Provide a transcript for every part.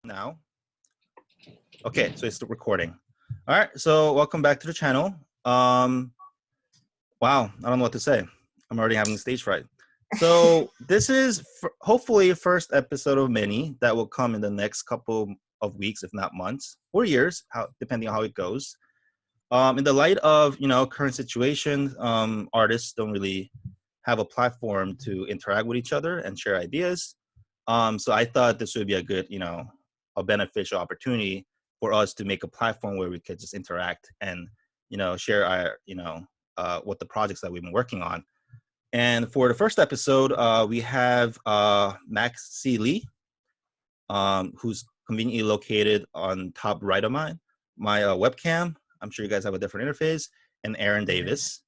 Now. Okay, so it's recording. All right, so welcome back to the channel. Wow, I don't know what to say. I'm already having stage fright. So this is hopefully the first episode of many that will come in the next couple of weeks, if not months or years, depending on how it goes. In the light of current situation, artists don't really have a platform to interact with each other and share ideas. So I thought this would be a good, a beneficial opportunity for us to make a platform where we could just interact and, share our, what the projects that we've been working on. And for the first episode, we have Max C. Lee, who's conveniently located on top right of my webcam. I'm sure you guys have a different interface. And Erin Davis,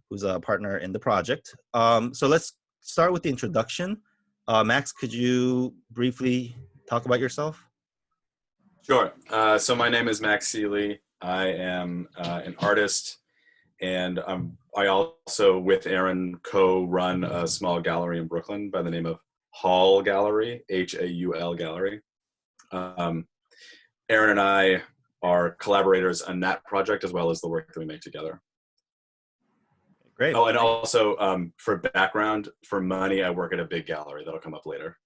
who's a partner in the project. So let's start with the introduction. Max, could you briefly talk about yourself? Sure. So my name is Max Seeley. I am an artist, and I also, with Erin, co-run a small gallery in Brooklyn by the name of Hall Gallery, Haul Gallery. Erin and I are collaborators on that project as well as the work that we make together. Great. Oh, and also for background, for money, I work at a big gallery. That'll come up later.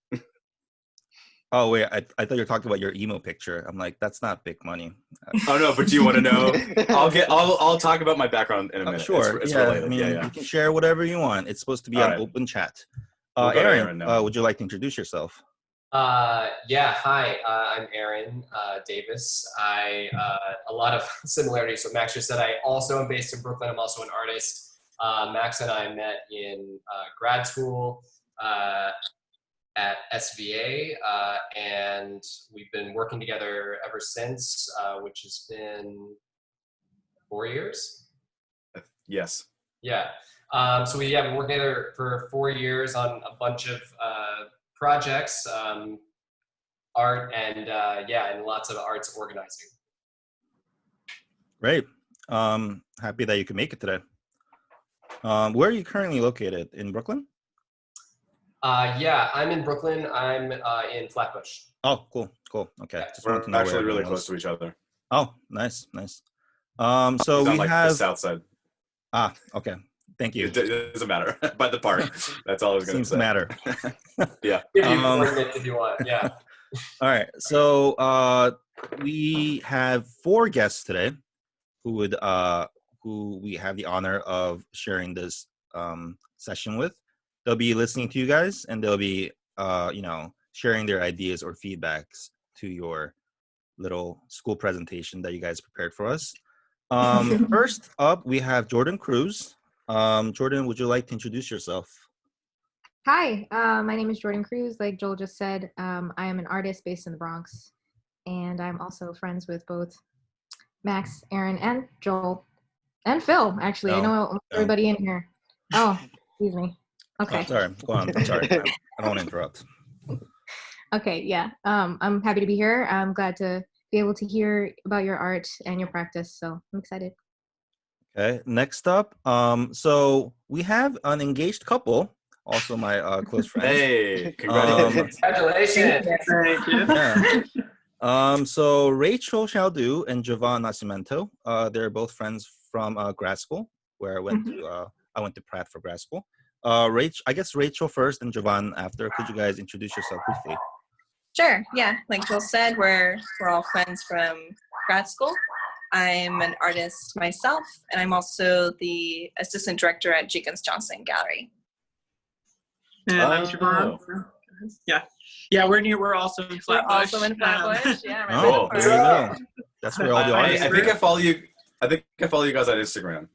Oh wait, I thought you were talking about your emo picture. I'm like, that's not big money. Oh no, but do you want to know? I'll talk about my background in a minute. Sure. It's yeah, related. I mean, Yeah. You can share whatever you want. It's supposed to be an open chat. We'll Erin, would you like to introduce yourself? Yeah, hi, I'm Erin Davis. A lot of similarities with Max just said. I also am based in Brooklyn. I'm also an artist. Max and I met in grad school at SVA, and we've been working together ever since, which has been 4 years. Yes. Yeah. So we've been working together for 4 years on a bunch of projects, art, and and lots of arts organizing. Great. Happy that you could make it today. Where are you currently located? In Brooklyn? Yeah, I'm in Brooklyn. I'm in Flatbush. Oh, cool. Okay. Just we're actually really close to each other. Oh, nice. So we have the south side. Ah, okay. Thank you. It doesn't matter. By the park. That's all I was going to say. Seems to matter. Yeah. If you want. Yeah. All right. So we have 4 guests today who we have the honor of sharing this session with. They'll be listening to you guys, and they'll be sharing their ideas or feedbacks to your little school presentation that you guys prepared for us. First up, we have Jordan Cruz. Jordan, would you like to introduce yourself? Hi, my name is Jordan Cruz. Like Joel just said, I am an artist based in the Bronx, and I'm also friends with both Max, Erin, and Joel, and Phil, actually. I know everybody in here. Oh, excuse me. Okay. Oh, sorry, go on. I'm sorry. I don't want to interrupt. Okay, yeah. I'm happy to be here. I'm glad to be able to hear about your art and your practice, so I'm excited. Okay, next up, so we have an engaged couple, also my close friends. Hey, congratulations. Congratulations. Thank you. Yeah. So Rachel Chaldu and Jovan Nascimento, they're both friends from grad school, where I went to Pratt for grad school. I guess Rachel first and Jovan after. Could you guys introduce yourself briefly? Sure, yeah. Like Joel said, we're all friends from grad school. I'm an artist myself, and I'm also the assistant director at Jenkins Johnson Gallery. And I'm Javon. Yeah, we're also in Flatbush. We're also in Flatbush. Yeah, right. There you go. That's where all the artists. I think I follow you. I think I follow you guys on Instagram.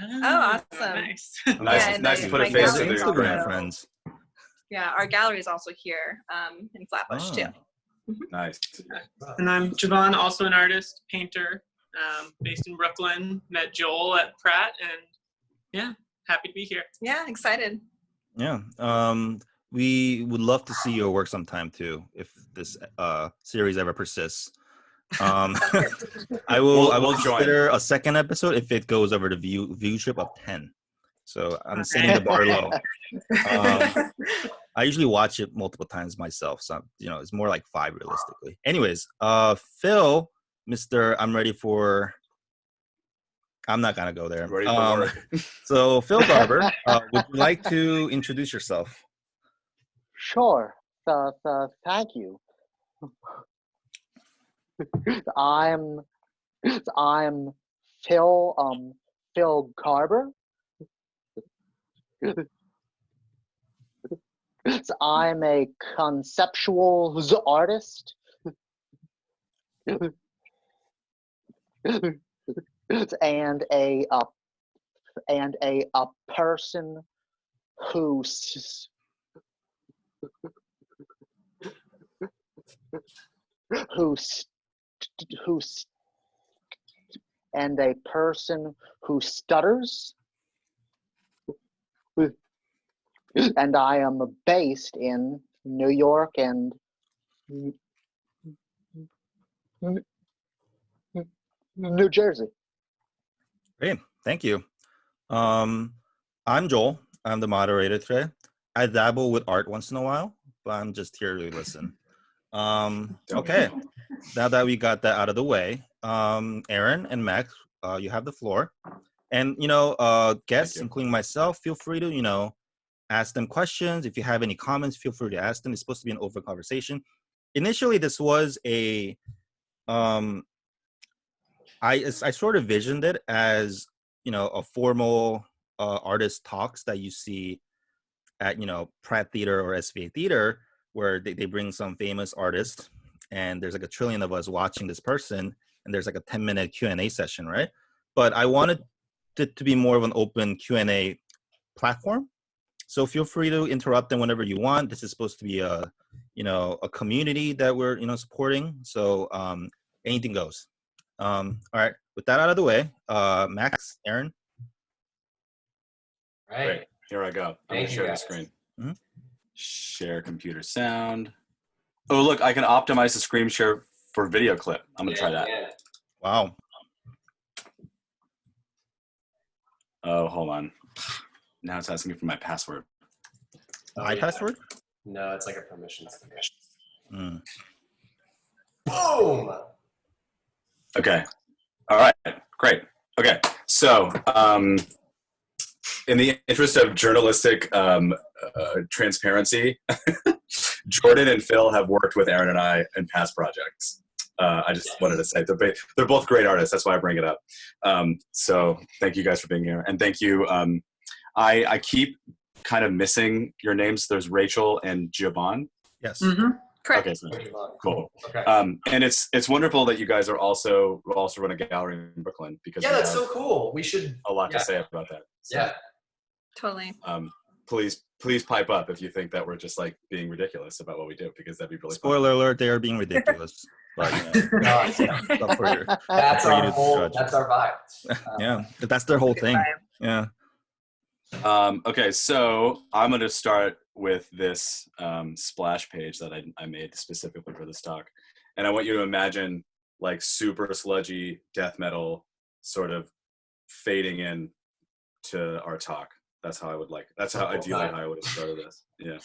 Oh, awesome! Nice. Nice to put a face to the Instagram friends. Yeah, our gallery is also here in Flatbush too. Nice. And I'm Javon, also an artist, painter, based in Brooklyn. Met Joel at Pratt, and yeah, happy to be here. Yeah, excited. Yeah. We would love to see your work sometime too, if this series ever persists. I will consider a second episode if it goes over the viewership of 10. So I'm setting the bar low. I usually watch it multiple times myself. So, it's more like 5 realistically. Anyways, Phil, Mr. I'm not going to go there. Ready for work. So Phil Garber, would you like to introduce yourself? Sure. Thank you. I'm Phil Garber. I'm a conceptual artist. And a person who stutters, and I am based in New York and New Jersey. Great. Thank you. I'm Joel. I'm the moderator today. I dabble with art once in a while, but I'm just here to listen. Okay. Now that we got that out of the way, Erin and Max, you have the floor. And, guests, including myself, feel free to, ask them questions. If you have any comments, feel free to ask them. It's supposed to be an open conversation. Initially, this was a, I sort of visioned it as, a formal artist talks that you see at, Pratt Theater or SVA Theater, where they bring some famous artist and there's like a trillion of us watching this person and there's like a 10-minute Q&A session, right? But I wanted it to be more of an open Q&A platform. So feel free to interrupt them whenever you want. This is supposed to be a community that we're, supporting. So anything goes. All right, with that out of the way, Max, Erin. Right. Great. Here I go. I'm going to share the guys. screen. Mm-hmm. Share computer sound. Oh, look, I can optimize the screen share for video clip. I'm going to try that. Yeah. Wow. Oh, hold on. Now it's asking me for my password. My password? No, it's like a permissions thing. Mm. Boom! Okay. All right. Great. Okay. So, in the interest of journalistic transparency, Jordan and Phil have worked with Erin and I in past projects. I just wanted to say they're both great artists. That's why I bring it up. So thank you guys for being here. And thank you. I keep kind of missing your names. There's Rachel and Giovanni. Yes. Mm-hmm. Correct. Okay, so cool. Okay. And it's wonderful that you guys are also run a gallery in Brooklyn because Yeah, that's so cool. We should a lot to say about that. So, Yeah. Totally. Please pipe up if you think that we're just like being ridiculous about what we do, because that'd be really Spoiler alert, they are being ridiculous. But That's our vibe. Yeah, that's their whole thing. Yeah. Okay, so I'm going to start with this splash page that I made specifically for this talk. And I want you to imagine like super sludgy death metal sort of fading in to our talk. That's how I would like it. That's how ideally how I would have started this. Yeah.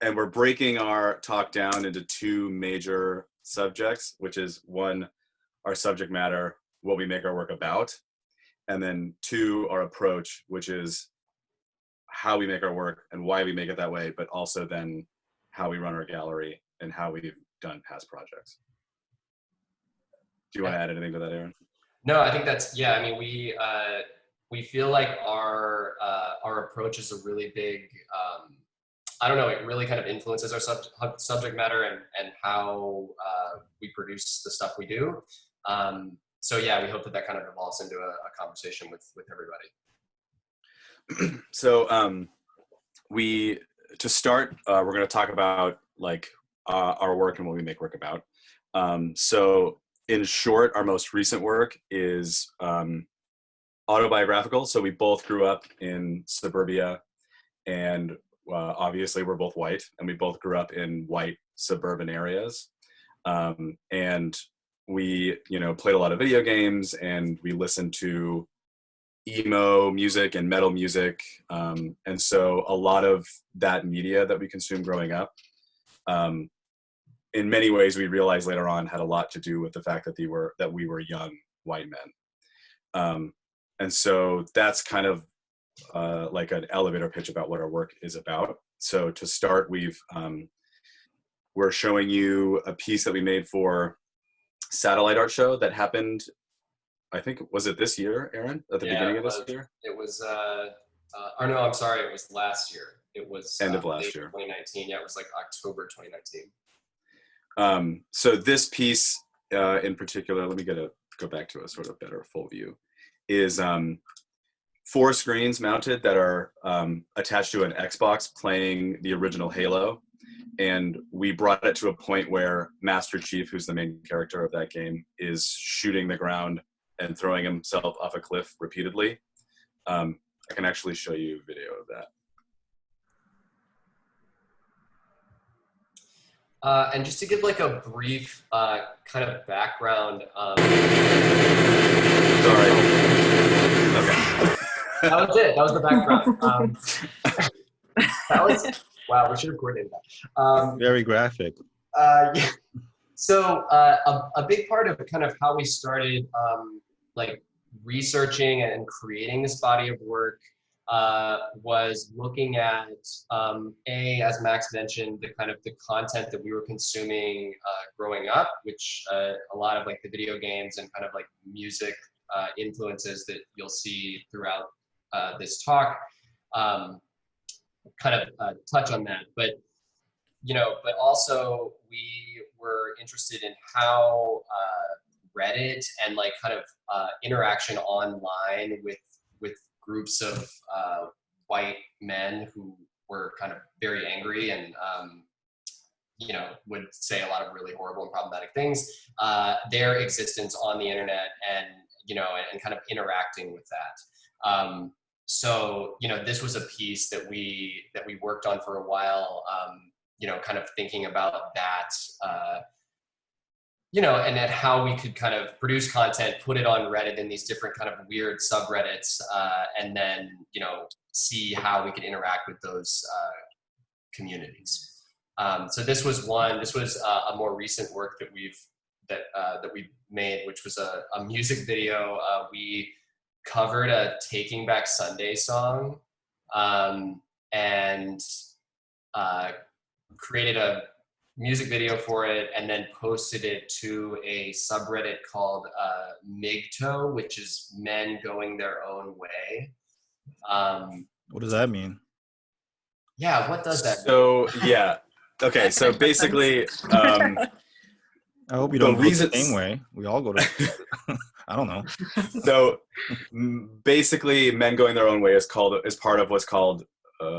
And we're breaking our talk down into 2 major subjects, which is 1, our subject matter, what we make our work about. And then 2, our approach, which is how we make our work and why we make it that way, but also then how we run our gallery and how we've done past projects. Do you want to add anything to that, Erin? No, I think that's, I mean, we feel like our approach is a really big, I don't know, it really kind of influences our subject matter and how we produce the stuff we do. So yeah, we hope that kind of evolves into a conversation with everybody. So to start, we're going to talk about like our work and what we make work about. So in short, our most recent work is autobiographical. So we both grew up in suburbia, and obviously we're both white, and we both grew up in white suburban areas. And we, played a lot of video games, and we listened to emo music and metal music. And so a lot of that media that we consumed growing up, in many ways we realized later on had a lot to do with the fact that we were young white men. And so that's kind of like an elevator pitch about what our work is about. So to start, we're showing you a piece that we made for Satellite Art Show that happened, I think, was it this year, Erin? At the beginning of this year? It was, or no, I'm sorry, it was last year. It was end of last year. 2019. Yeah, it was like October 2019. So this piece in particular, let me go back to a sort of better full view, is 4 screens mounted that are attached to an Xbox playing the original Halo. And we brought it to a point where Master Chief, who's the main character of that game, is shooting the ground and throwing himself off a cliff repeatedly. I can actually show you a video of that. And just to give like a brief kind of background. Sorry. Okay. That was it. That was the background. Wow, we should have coordinated that. Very graphic. Yeah. So a big part of kind of how we started like researching and creating this body of work was looking at as Max mentioned, the kind of the content that we were consuming growing up, which a lot of like the video games and kind of like music influences that you'll see throughout this talk kind of touch on that. But but also we were interested in how Reddit and like kind of interaction online with groups of white men who were kind of very angry and would say a lot of really horrible and problematic things, their existence on the internet and and kind of interacting with that. So this was a piece that we worked on for a while, kind of thinking about that, and then how we could kind of produce content, put it on Reddit in these different kind of weird subreddits, and then, see how we could interact with those communities. So this was a more recent work that we made, which was a music video. We covered a Taking Back Sunday song, and created a music video for it, and then posted it to a subreddit called MGTOW, which is men going their own way. What does that mean? Yeah, what does that mean? So, yeah. Okay, so basically... I hope you don't go the same way. We all go to... I don't know. So basically, men going their own way is part of what's called,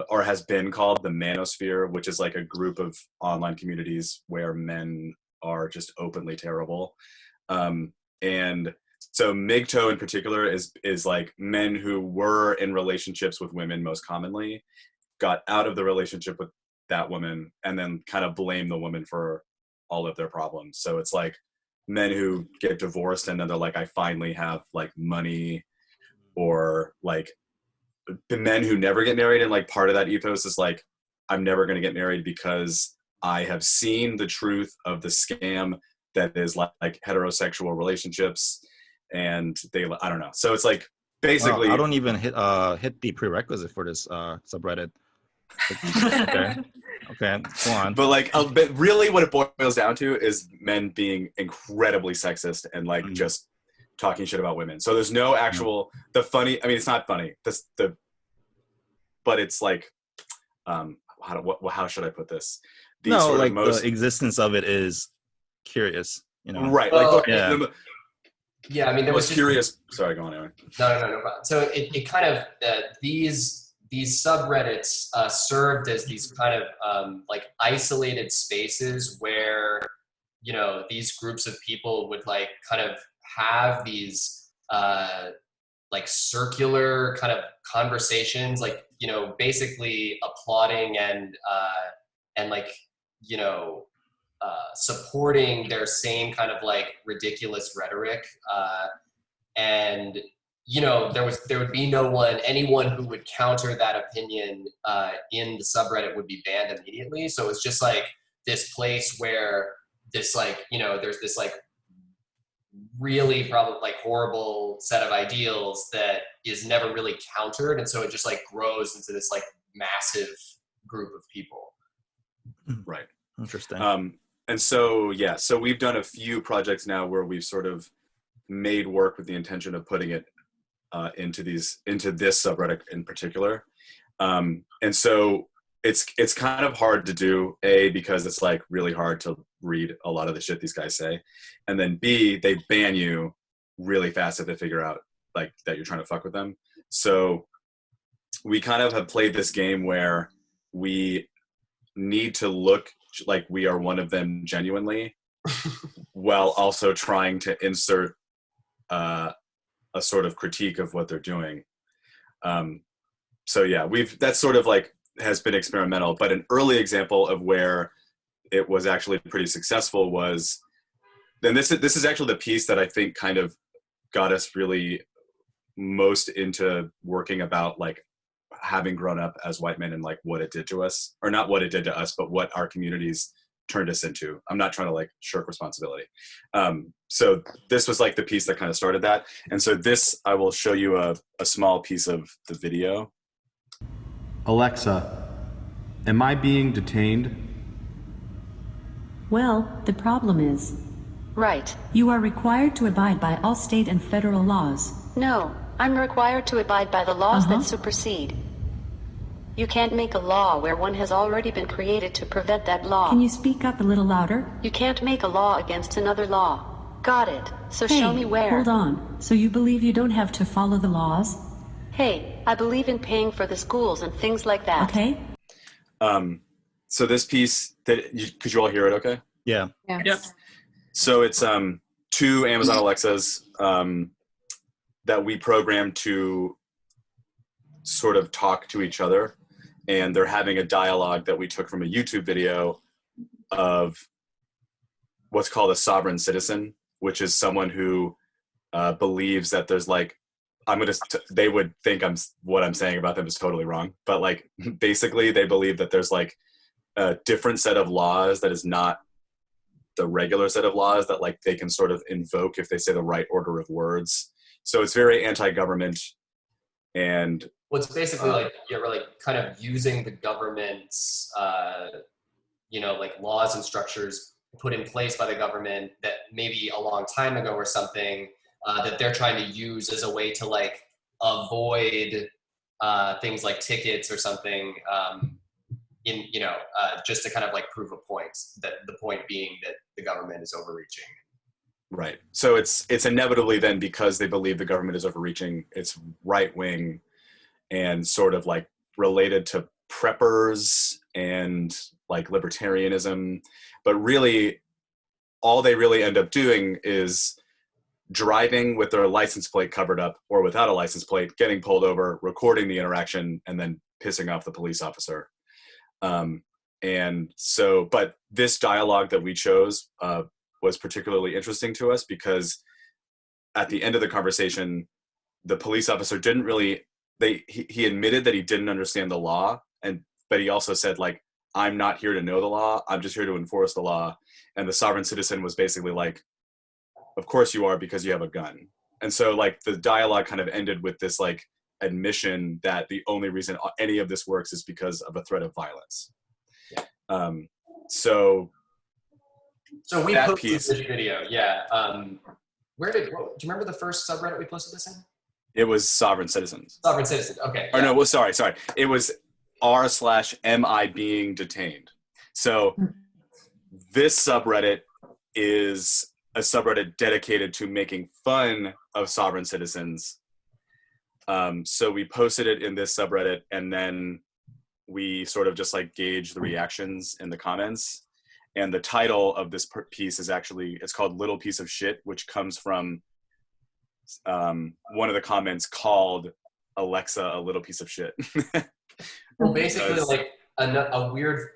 or has been called, the manosphere, which is like a group of online communities where men are just openly terrible. And so MGTOW in particular is like men who were in relationships with women most commonly, got out of the relationship with that woman, and then kind of blame the woman for all of their problems. So it's like men who get divorced and then they're like, I finally have like money, or like the men who never get married. And like part of that ethos is like, I'm never going to get married because I have seen the truth of the scam that is like heterosexual relationships. And I don't know. So it's like basically, I don't even hit the prerequisite for this subreddit. Okay, go on. But like, but really what it boils down to is men being incredibly sexist and like just talking shit about women. So there's no actual, it's not funny. But it's like, how should I put this? The existence of it is curious, Right. Well, like, yeah. Yeah, I mean, there was curious. Sorry, go on, Aaron. No problem. So it kind of, these subreddits served as these kind of like isolated spaces where, these groups of people would like kind of have these like circular kind of conversations, like, basically applauding and like, supporting their same kind of like ridiculous rhetoric. And you know, there would be anyone who would counter that opinion in the subreddit would be banned immediately. So it's just like this place where this like, you know, there's this like really probably like horrible set of ideals that is never really countered, and so it just like grows into this like massive group of people. Right. Interesting. And so, yeah, so we've done a few projects now where we've sort of made work with the intention of putting it into this subreddit in particular. And so it's kind of hard to do, A, because it's like really hard to read a lot of the shit these guys say. And then B, they ban you really fast if they figure out like that you're trying to fuck with them. So we kind of have played this game where we need to look like we are one of them genuinely while also trying to insert a sort of critique of what they're doing. So yeah, that's sort of like has been experimental, but an early example of where it was actually pretty successful was, then this is actually the piece that I think kind of got us really most into working about like having grown up as white men and like what it did to us, or not what it did to us, but what our communities turned us into. I'm not trying to like shirk responsibility. So this was like the piece that kind of started that. And so this, I will show you a small piece of the video. Alexa, am I being detained? Well, the problem is, Right. you are required to abide by all state and federal laws. No, I'm required to abide by the laws that supersede. You can't make a law where one has already been created to prevent that law. Can you speak up a little louder? You can't make a law against another law. Got it. So Hey, show me where. hold on. So you believe you don't have to follow the laws? Hey, I believe in paying for the schools and things like that. Okay. So this piece, could you all hear it okay? Yeah. Yep. So it's two Amazon Alexas that we programmed to sort of talk to each other, and they're having a dialogue that we took from a YouTube video of what's called a sovereign citizen, which is someone who believes that there's like, they would think what I'm saying about them is totally wrong, but like basically they believe that there's like a different set of laws that is not the regular set of laws that like they can sort of invoke if they say the right order of words. So it's very anti-government, and Well, it's basically like you're really kind of using the government's, you know, like laws and structures put in place by the government that maybe a long time ago or something that they're trying to use as a way to like avoid things like tickets or something. Just to kind of like prove a point, that the point being that the government is overreaching. right. So it's inevitably then, because they believe the government is overreaching, it's right wing and sort of like related to preppers and like libertarianism, but really all they really end up doing is driving with their license plate covered up or without a license plate, getting pulled over, recording the interaction, and then pissing off the police officer. And so, but this dialogue that we chose was particularly interesting to us because at the end of the conversation, the police officer didn't really, he admitted that he didn't understand the law, but he also said like, I'm not here to know the law, I'm just here to enforce the law. And the sovereign citizen was basically like, of course you are, because you have a gun. And so like the dialogue kind of ended with this like admission that the only reason any of this works is because of a threat of violence. Yeah. So we that posted piece, this video. Yeah. Do you remember the first subreddit we posted this in? it was sovereign citizens. Sovereign citizen. Okay. Or no, well, sorry. It was r/am I being detained. So this subreddit is a subreddit dedicated to making fun of sovereign citizens. So we posted it in this subreddit, and then we sort of just like gauge the reactions in the comments. And the title of this piece is actually, it's called Little Piece of Shit, which comes from one of the comments called Alexa a little piece of shit. Well, basically like a weird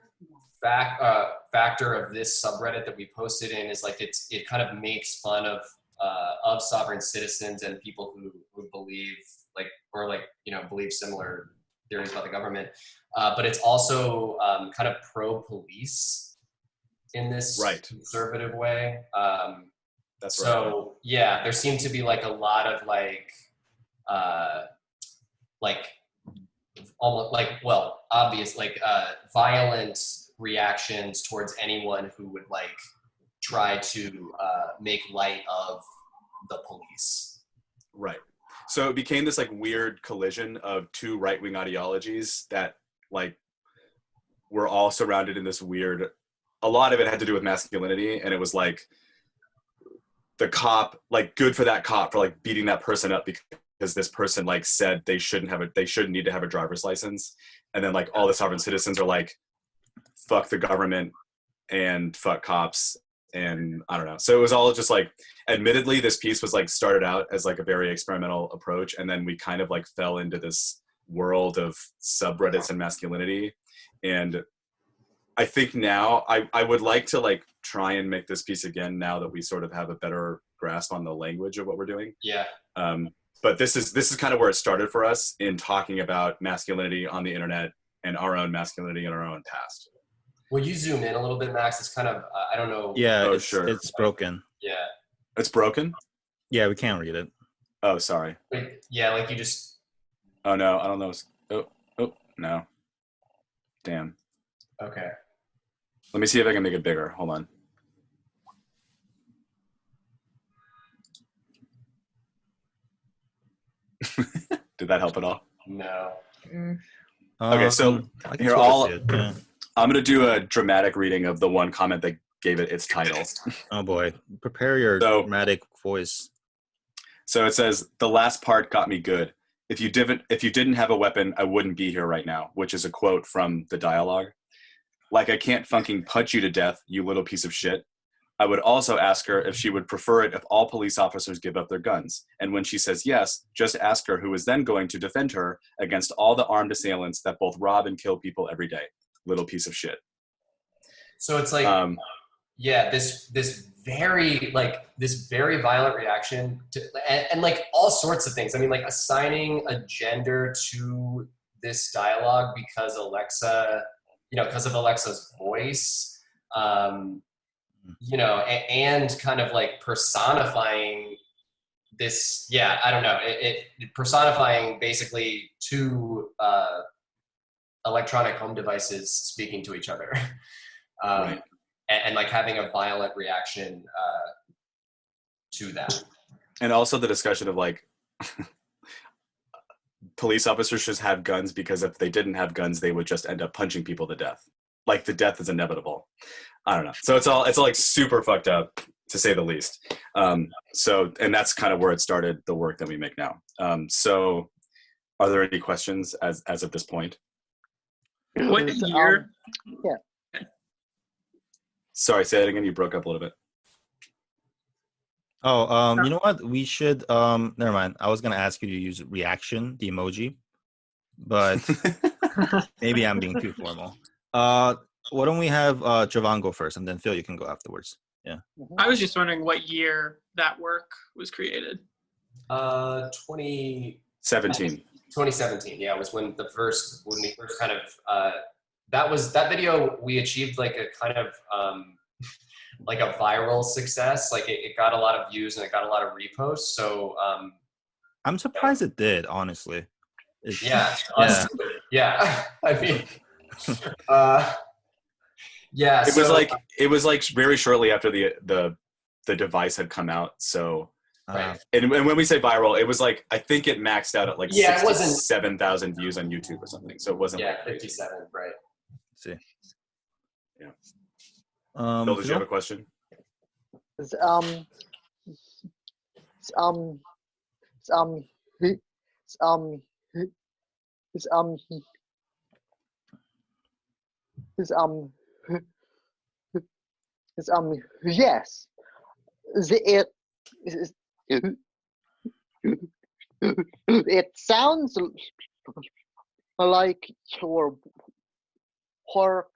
factor of this subreddit that we posted in is like it kind of makes fun of of sovereign citizens and people who believe believe similar theories about the government. But it's also kind of pro-police in this conservative way. That's so yeah, there seemed to be like a lot of obvious violent reactions towards anyone who would try to make light of the police. Right. So it became this weird collision of two right-wing ideologies that were all surrounded in this weird, a lot of it had to do with masculinity, and it was the cop, good for that cop for beating that person up because this person said they shouldn't need to have a driver's license. And then all the sovereign citizens are fuck the government and fuck cops. And I don't know. So it was all just admittedly, this piece was started out as a very experimental approach. And then we kind of fell into this world of subreddits and masculinity. And I think now I would like to try and make this piece again now that we sort of have a better grasp on the language of what we're doing. Yeah. But this is kind of where it started for us in talking about masculinity on the internet and our own masculinity in our own past. Will you zoom in a little bit, Max? It's kind of, I don't know. Yeah, sure. It's broken. Yeah. It's broken? Yeah, we can't read it. Oh, sorry. Yeah, you just. Oh, no, I don't know. Oh, no. Damn. Okay. Let me see if I can make it bigger. Hold on. Did that help at all? No. Okay, so here I'm going to do a dramatic reading of the one comment that gave it its title. Oh boy, prepare your dramatic voice. So it says, "The last part got me good. If you didn't have a weapon, I wouldn't be here right now," which is a quote from the dialogue. "Like I can't fucking punch you to death, you little piece of shit. I would also ask her if she would prefer it if all police officers give up their guns. And when she says yes, just ask her who is then going to defend her against all the armed assailants that both rob and kill people every day. Little piece of shit." So it's this very violent reaction to, and all sorts of things. I mean, assigning a gender to this dialogue because because of Alexa's voice, and kind of personifying this. Yeah, I don't know. It personifying basically two electronic home devices speaking to each other. Right. And having a violent reaction to that. And also the discussion of police officers should have guns because if they didn't have guns, they would just end up punching people to death. The death is inevitable. I don't know. So it's all super fucked up, to say the least. And that's kind of where it started, the work that we make now. So are there any questions as of this point? What year? Yeah. Sorry, say that again. You broke up a little bit. Oh, you know what? We should, never mind. I was going to ask you to use reaction, the emoji, but maybe I'm being too formal. Why don't we have Javon go first, and then Phil, you can go afterwards. Yeah. I was just wondering what year that work was created. 2017. 2017, yeah, was when we first kind of, that video, we achieved a kind of, a viral success. It got a lot of views and it got a lot of reposts. So I'm surprised it did, honestly. Yeah. I mean, yeah. It was very shortly after the device had come out. So, right. And when we say viral, it was I think it maxed out at 67,000 views on YouTube or something. So it wasn't 57, right? Let's see. Yeah. Bill, did you have a question? Yes. It sounds like your work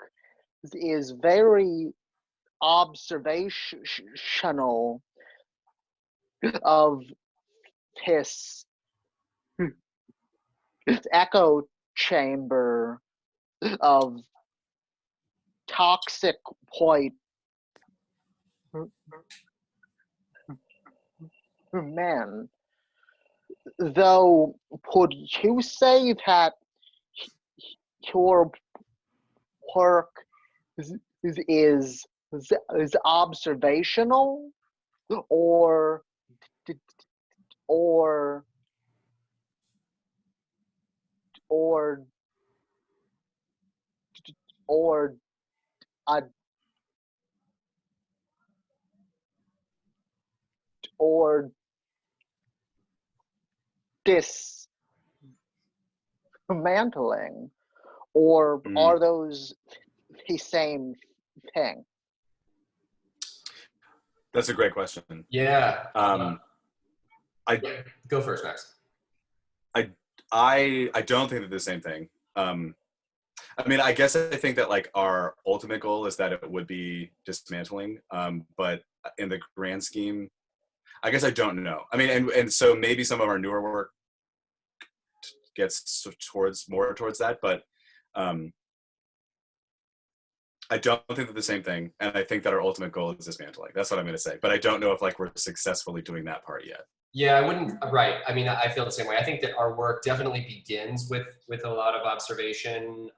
is very observational of his echo chamber of toxic point. Man, though, could you say that your work is observational, or or or or a or dismantling, or are those the same thing? That's a great question. Yeah. I go first, Max. I don't think they're the same thing. I mean, I guess I think that like our ultimate goal is that it would be dismantling. But in the grand scheme, I guess I don't know. I mean, and so maybe some of our newer work gets more towards that, but I don't think they're the same thing. And I think that our ultimate goal is dismantling. That's what I'm going to say. But I don't know if like we're successfully doing that part yet. Yeah, I wouldn't. Right. I mean, I feel the same way. I think that our work definitely begins with a lot of observation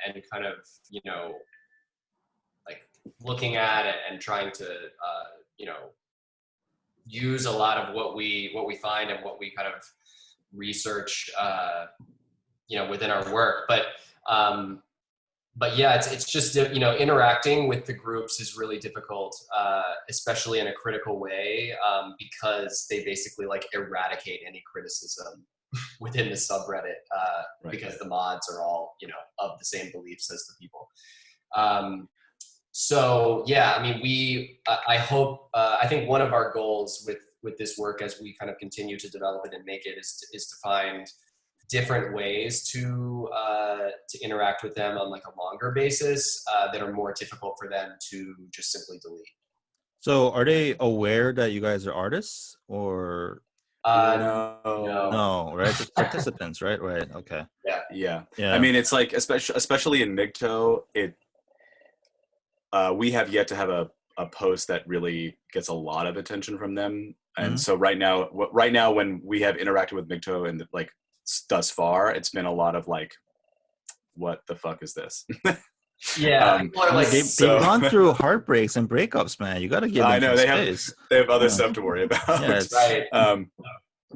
and kind of, you know, like looking at it and trying to, you know, use a lot of what we find and what we kind of research, you know, within our work. But yeah, it's just, you know, interacting with the groups is really difficult, especially in a critical way, because they basically like eradicate any criticism within the subreddit, because the mods are all, you know, of the same beliefs as the people. So yeah, I mean, I hope, I think one of our goals with this work as we kind of continue to develop it and make it is to find different ways to interact with them on like a longer basis that are more difficult for them to just simply delete. So are they aware that you guys are artists, or no, right? Just participants, right? Right. Okay. Yeah. I mean, it's like, especially in MGTOW, we have yet to have a post that really gets a lot of attention from them. And so right now when we have interacted with MGTOW and like thus far, it's been a lot of like, what the fuck is this? Yeah, they've gone through heartbreaks and breakups, man. You got to give them I know space. they have other stuff to worry about. Yeah, right.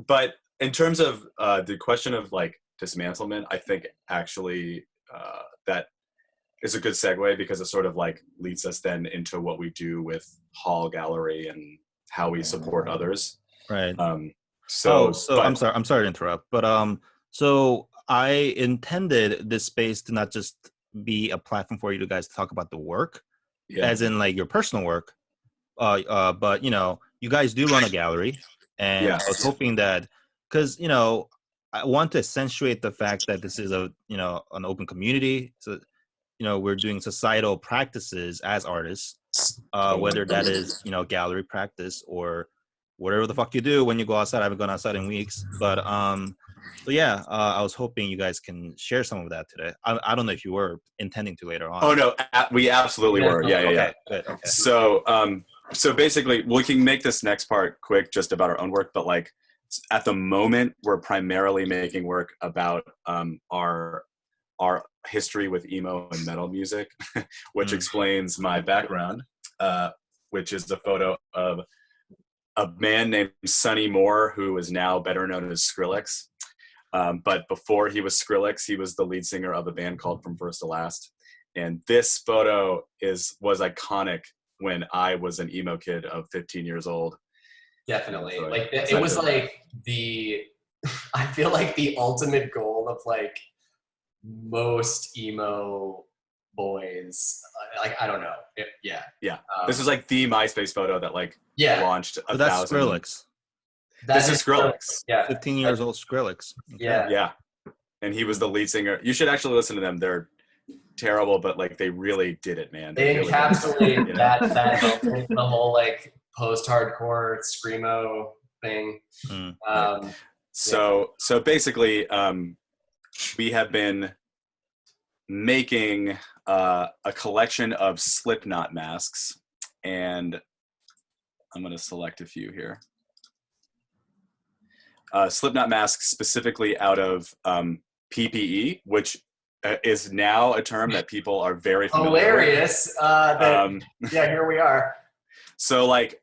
But in terms of the question of like dismantlement, I think actually that is a good segue, because it sort of like leads us then into what we do with Hall Gallery and how we support others. Right. So I'm sorry to interrupt, but so I intended this space to not just be a platform for you guys to talk about the work, as in like your personal work, but you know, you guys do run a gallery, and I was hoping that, because you know, I want to accentuate the fact that this is an open community, so you know, we're doing societal practices as artists, whether that is, you know, gallery practice or whatever the fuck you do when you go outside. I haven't gone outside in weeks, but so yeah, I was hoping you guys can share some of that today. I don't know if you were intending to later on. Oh no, we absolutely were. Yeah. Good. Okay. So basically, we can make this next part quick, just about our own work. But like, at the moment, we're primarily making work about our history with emo and metal music, which explains my background, which is the photo of a man named Sonny Moore, who is now better known as Skrillex. But before he was Skrillex, he was the lead singer of a band called From First to Last. And this photo was iconic when I was an emo kid of 15 years old. Definitely. Like it was like I feel like the ultimate goal of like most emo boys. Like, I don't know. This is like the MySpace photo that like launched 1,000. That's Skrillex. This is Skrillex. Yeah. 15 years old Skrillex. Okay. Yeah. And he was the lead singer. You should actually listen to them. They're terrible, but like they really did it, man. They really encapsulate that the whole like post-hardcore screamo thing. Mm. So basically, we have been making a collection of Slipknot masks, and I'm going to select a few here. Slipknot masks specifically out of PPE, which is now a term that people are very familiar Hilarious. with. Yeah, here we are. So like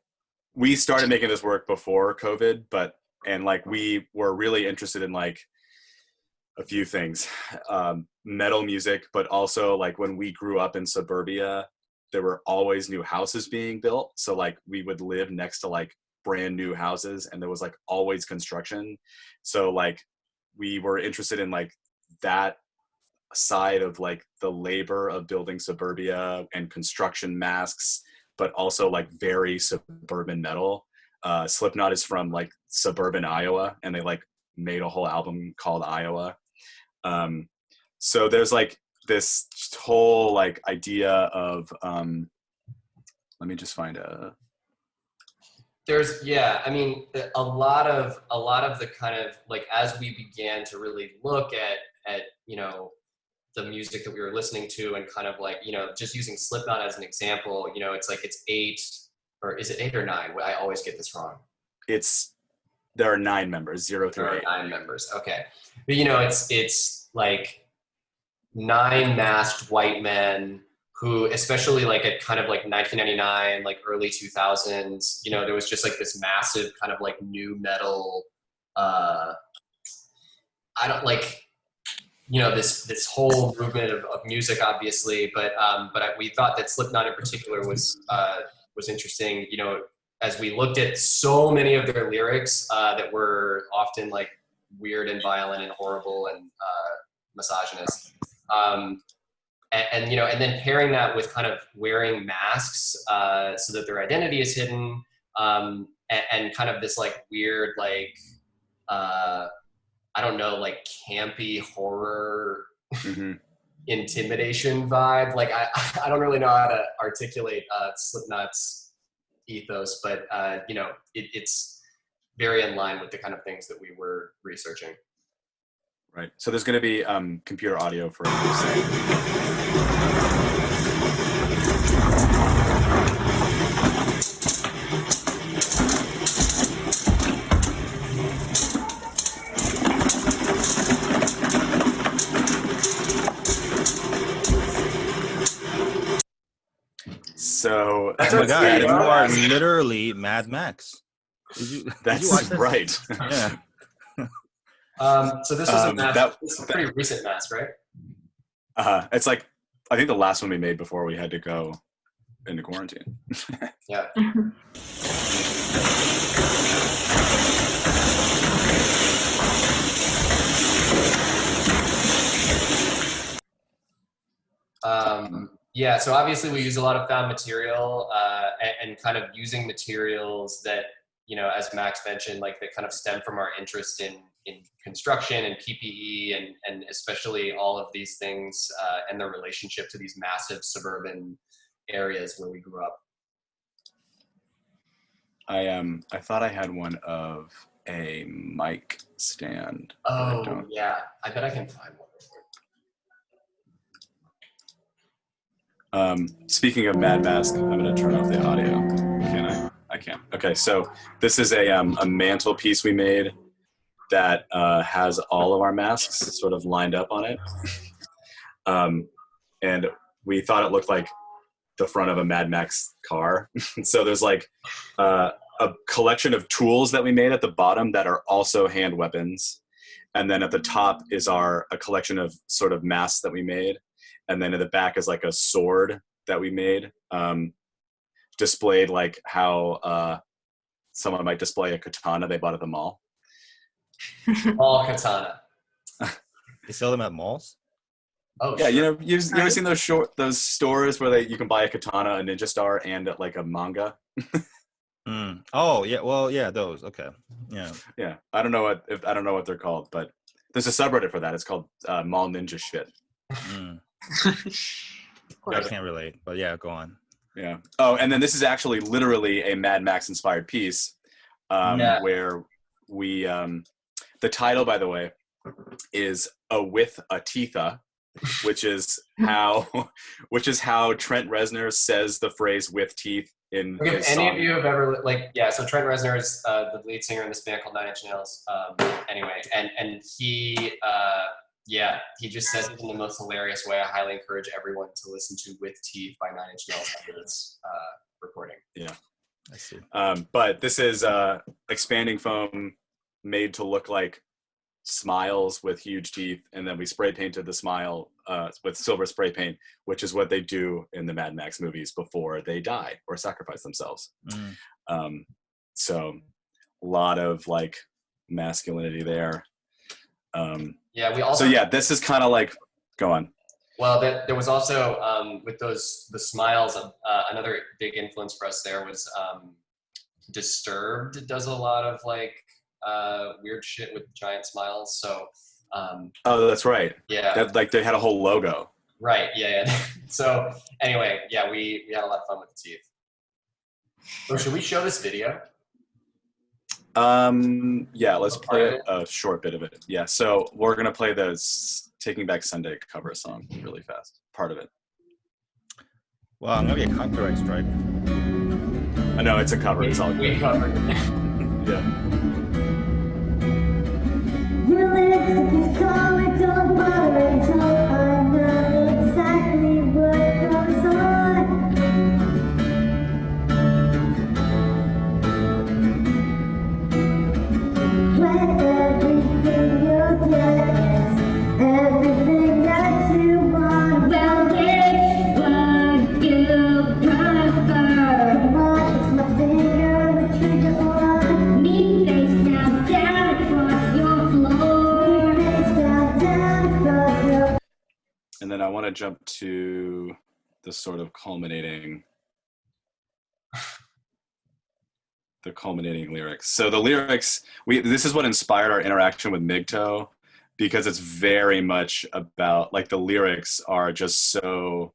we started making this work before COVID, and like we were really interested in like a few things, metal music, but also like when we grew up in suburbia, there were always new houses being built. So like we would live next to like brand new houses, and there was like always construction. So like we were interested in like that side of like the labor of building suburbia and construction masks, but also like very suburban metal. Slipknot is from like suburban Iowa, and they like made a whole album called Iowa. So there's like this whole like idea of let me just find a I mean, a lot of the kind of like, as we began to really look at you know, the music that we were listening to, and kind of like, you know, just using Slipknot as an example, you know, it's like it's 8, or is it 8 or 9? I always get this wrong. There are 9 members, 0 through 8. There are 9 members. Okay, but you know, it's like 9 masked white men who, especially like at kind of like 1999, like early 2000s, you know, there was just like this massive kind of like new metal, you know, this whole movement of music, obviously, but we thought that Slipknot in particular was interesting, you know, as we looked at so many of their lyrics that were often like weird and violent and horrible and misogynist. And you know, and then pairing that with kind of wearing masks so that their identity is hidden, and kind of this like weird, like I don't know, like campy horror intimidation vibe. Like I don't really know how to articulate Slipknot's ethos, but you know, it's very in line with the kind of things that we were researching. Right. So there's going to be computer audio for this. So, oh my God, you are literally Mad Max. That's right. Yeah. So this was this is a pretty recent mask, right? It's like, I think the last one we made before we had to go into quarantine. Yeah. Yeah, so obviously we use a lot of found material and kind of using materials that, you know, as Max mentioned, like that kind of stem from our interest in construction and PPE and especially all of these things and their relationship to these massive suburban areas where we grew up. I thought I had one of a mic stand. Oh, yeah. I bet I can find one. Speaking of Mad Mask, I'm going to turn off the audio. Can I? I can. Okay, so this is a mantelpiece we made that has all of our masks sort of lined up on it. And we thought it looked like the front of a Mad Max car. So there's like a collection of tools that we made at the bottom that are also hand weapons. And then at the top is a collection of sort of masks that we made. And then in the back is like a sword that we made, displayed like how someone might display a katana they bought at the mall. Mall katana. They sell them at malls? Oh, yeah, sure. You know, you ever seen those stores where you can buy a katana, a ninja star, and like a manga? Oh yeah, well yeah, those. Okay, yeah. Yeah, I don't know what they're called, but there's a subreddit for that. It's called Mall Ninja Shit. I can't relate, but yeah, go on. Yeah. Oh, and then this is actually literally a Mad Max inspired piece. where we, the title, by the way, is with a teetha, which is how Trent Reznor says the phrase "with teeth" in his If any song. of you have ever so Trent Reznor is the lead singer in this band called Nine Inch Nails. Anyway, and he he just says it in the most hilarious way. I highly encourage everyone to listen to "With Teeth" by Nine Inch Nails after this recording. Yeah, I see. But this is expanding foam made to look like smiles with huge teeth, and then we spray painted the smile with silver spray paint, which is what they do in the Mad Max movies before they die or sacrifice themselves. So a lot of like masculinity there. We also. So yeah, this is kind of like, go on. Well, there was also with the smiles. Another big influence for us there was Disturbed does a lot of like weird shit with giant smiles. So. Oh, that's right. Yeah. Like they had a whole logo. Right. Yeah. So anyway, we had a lot of fun with the teeth. So should we show this video? Yeah, let's play a short bit of it. Yeah, so we're gonna play the Taking Back Sunday cover song really fast. Part of it. Well, I'm gonna be a copyright strike. I know it's a cover. It's all good. We covered it. Yeah. Don't bother until I know exactly what goes on. Let everything you get, everything that you want. Well, it's what you prefer. Watch my finger, the trigger on. Me face down across your floor. And then I want to jump to the sort of culminating lyrics. So the lyrics, this is what inspired our interaction with Migto, because it's very much about, like, the lyrics are just so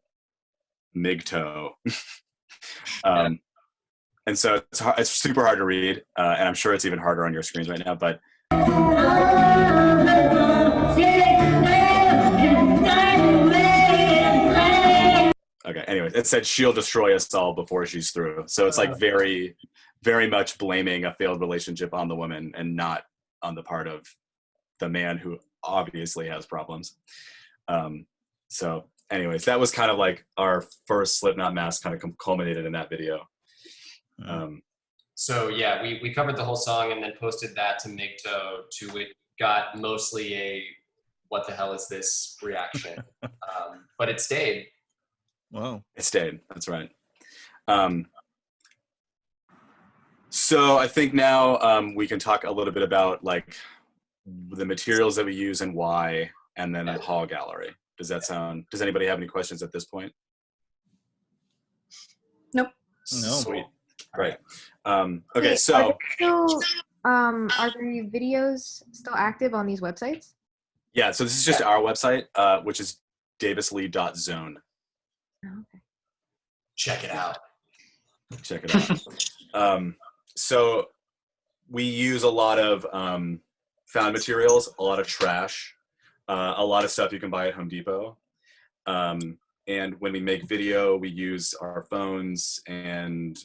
Migto. And so it's super hard to read, and I'm sure it's even harder on your screens right now, but okay, anyway, it said she'll destroy us all before she's through. So it's like very, very much blaming a failed relationship on the woman and not on the part of the man who obviously has problems. So anyways, that was kind of like our first Slipknot Masks kind of culminated in that video. So yeah, we covered the whole song and then posted that to Migto, to it got mostly a "what the hell is this" reaction, but it stayed. Wow. It stayed. That's right. So I think now we can talk a little bit about like the materials that we use and why, and then the hall gallery. Does anybody have any questions at this point? Nope. No. Sweet. Great. Okay, so are the videos still active on these websites? yeah, so this is just our website, which is davislee.zone. Oh, okay. Check it out. Check it out. So we use a lot of found materials, a lot of trash, a lot of stuff you can buy at Home Depot. And when we make video, we use our phones and,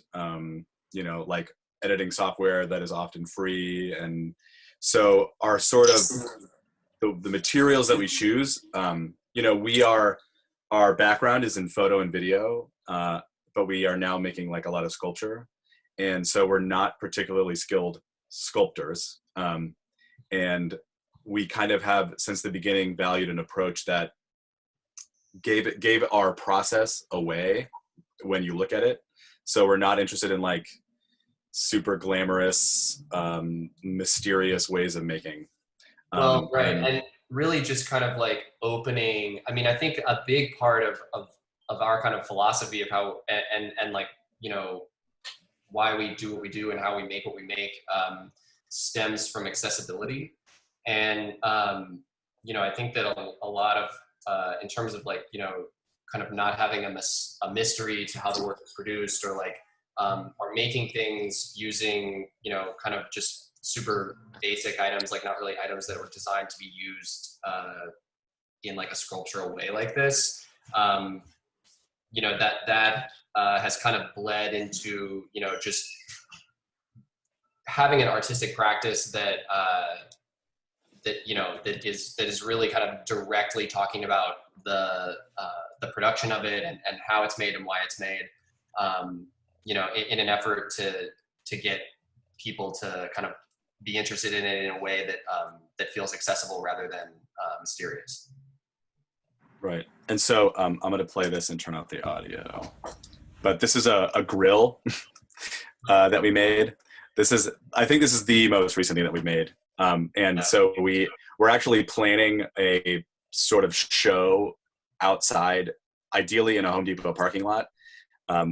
like editing software that is often free. And so our sort of, the materials that we choose, our background is in photo and video, but we are now making like a lot of sculpture. And so we're not particularly skilled sculptors. And we kind of have, since the beginning, valued an approach that gave our process away when you look at it. So we're not interested in like super glamorous, mysterious ways of making. Well, right. And really just kind of like opening, I mean, I think a big part of our kind of philosophy of how, and like, why we do what we do and how we make what we make, stems from accessibility. And, I think that a lot of, in terms of like, kind of not having a mystery to how the work is produced, or like are making things using, kind of just super basic items, like not really items that were designed to be used in like a sculptural way like this. That has kind of bled into, just having an artistic practice that is really kind of directly talking about the production of it and how it's made and why it's made, in an effort to get people to kind of be interested in it in a way that feels accessible rather than mysterious. Right. And so I'm going to play this and turn off the audio. But this is a grill that we made. I think this is the most recent thing that we've made. So we're actually planning a sort of show outside, ideally in a Home Depot parking lot,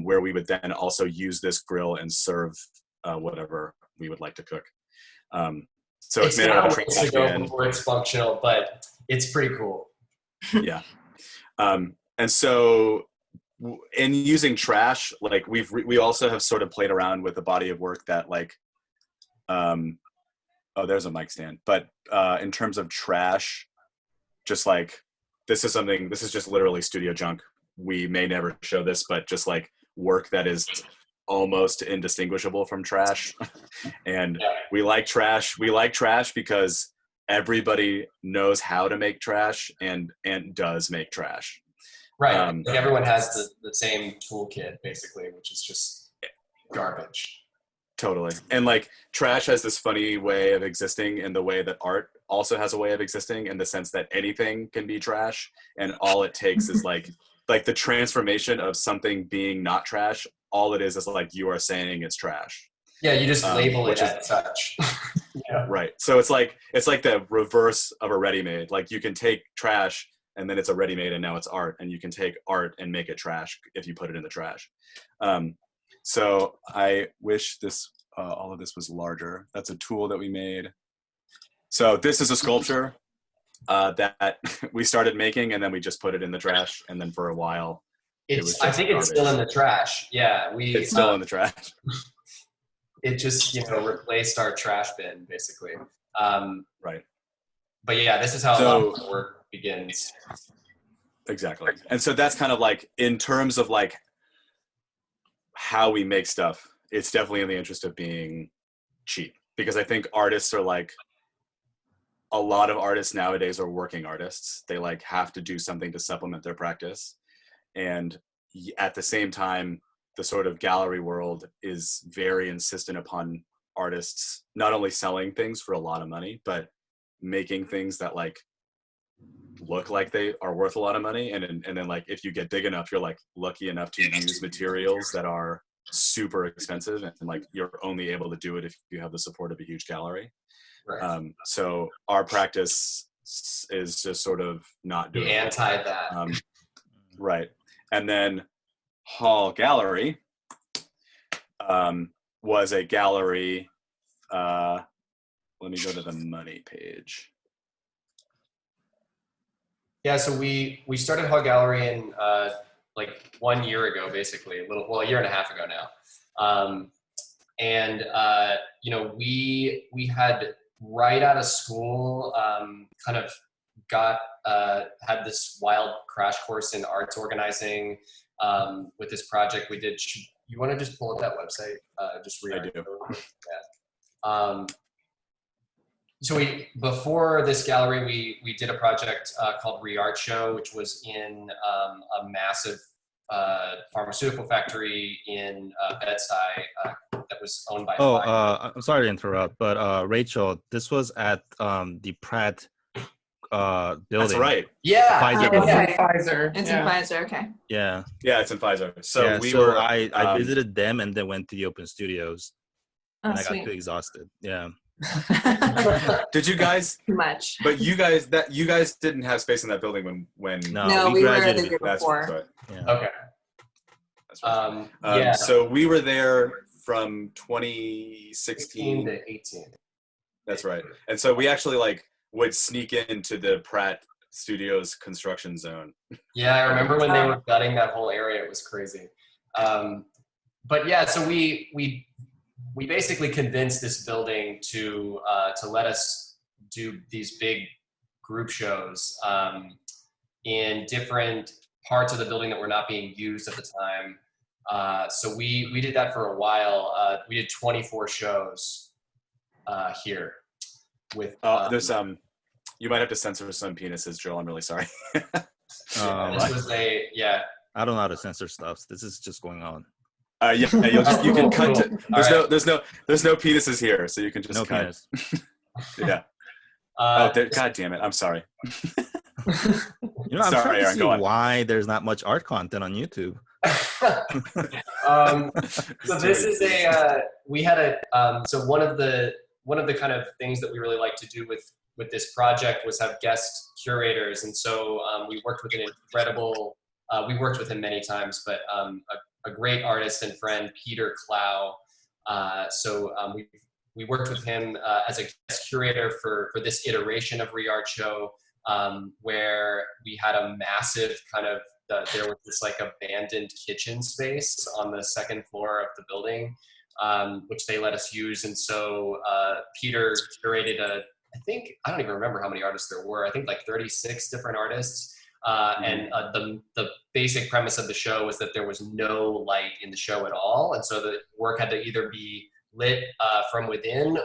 where we would then also use this grill and serve whatever we would like to cook. So it's made out of a trash can. Before it's functional, but it's pretty cool. Yeah. And so in using trash, like we also have sort of played around with a body of work that like, oh, there's a mic stand. But in terms of trash, just like, this is just literally studio junk. We may never show this, but just like work that is almost indistinguishable from trash. And we like trash. We like trash because everybody knows how to make trash and does make trash. Right. Like everyone has the same toolkit basically, which is just garbage. Totally. And like trash has this funny way of existing in the way that art also has a way of existing, in the sense that anything can be trash, and all it takes is like the transformation of something being not trash. All it is like you are saying it's trash. Yeah, you just label it as such. Yeah. Right. So it's like the reverse of a ready-made. Like you can take trash and then it's a ready-made and now it's art, and you can take art and make it trash if you put it in the trash. So I wish all of this was larger. That's a tool that we made. So this is a sculpture that we started making, and then we just put it in the trash, and then for a while I think it's still in the trash. Yeah, it's still in the trash. It just replaced our trash bin basically. Right. But yeah, this is how a lot of the work begins. Exactly. And so that's kind of like, in terms of like how we make stuff, it's definitely in the interest of being cheap, because I think artists are like, a lot of artists nowadays are working artists. They like have to do something to supplement their practice. And at the same time, the sort of gallery world is very insistent upon artists not only selling things for a lot of money, but making things that like look like they are worth a lot of money. And then like, if you get big enough, you're like lucky enough to use materials that are super expensive, and like you're only able to do it if you have the support of a huge gallery. Right. So our practice is just sort of not doing anti that. Right. And then Hall Gallery was a gallery. Let me go to the money page. Yeah, so we started Hall Gallery in like 1 year ago, basically, a year and a half ago now. We had right out of school kind of had this wild crash course in arts organizing with this project we did. You want to just pull up that website? Just read it. Yeah. So before this gallery, we did a project called Re-Art Show, which was in a massive pharmaceutical factory in Bed-Stuy that was owned by. I'm sorry to interrupt, but Rachel, this was at the Pratt building. That's right. Yeah. Pfizer. Pfizer. It's in Pfizer. Okay. Yeah. Yeah, it's in Pfizer. So I visited them and then went to the open studios, and I got too exhausted. Yeah. Did you guys? Too much. But you guys didn't have space in that building when No, we were the year before. Right. Yeah. Okay. That's right. So we were there from 2016 to 18. That's right. And so we actually like would sneak into the Pratt Studios construction zone. Yeah, I remember when they were gutting that whole area. It was crazy. but yeah, so we basically convinced this building to let us do these big group shows in different parts of the building that were not being used at the time. So we did that for a while. We did 24 shows here with. There's you might have to censor some penises, Joel. I'm really sorry. This was I don't know how to censor stuff. This is just going on. You can cut. Cool. There's no penises here, so you can just cut. Penis. Yeah. God damn it! I'm sorry. You know, I'm Sorry, trying to Aaron, see go on. why there's not much art content on YouTube. So this is we had so one of the kind of things that we really like to do with this project was have guest curators, and so we worked with an incredible. We worked with him many times, but a great artist and friend, Peter Clow. We worked with him as a guest curator for this iteration of Re-Art Show, where we had a massive kind of, there was this like abandoned kitchen space on the second floor of the building, which they let us use. And so Peter curated I don't even remember how many artists there were. I think like 36 different artists. And the basic premise of the show was that there was no light in the show at all. And so the work had to either be lit from within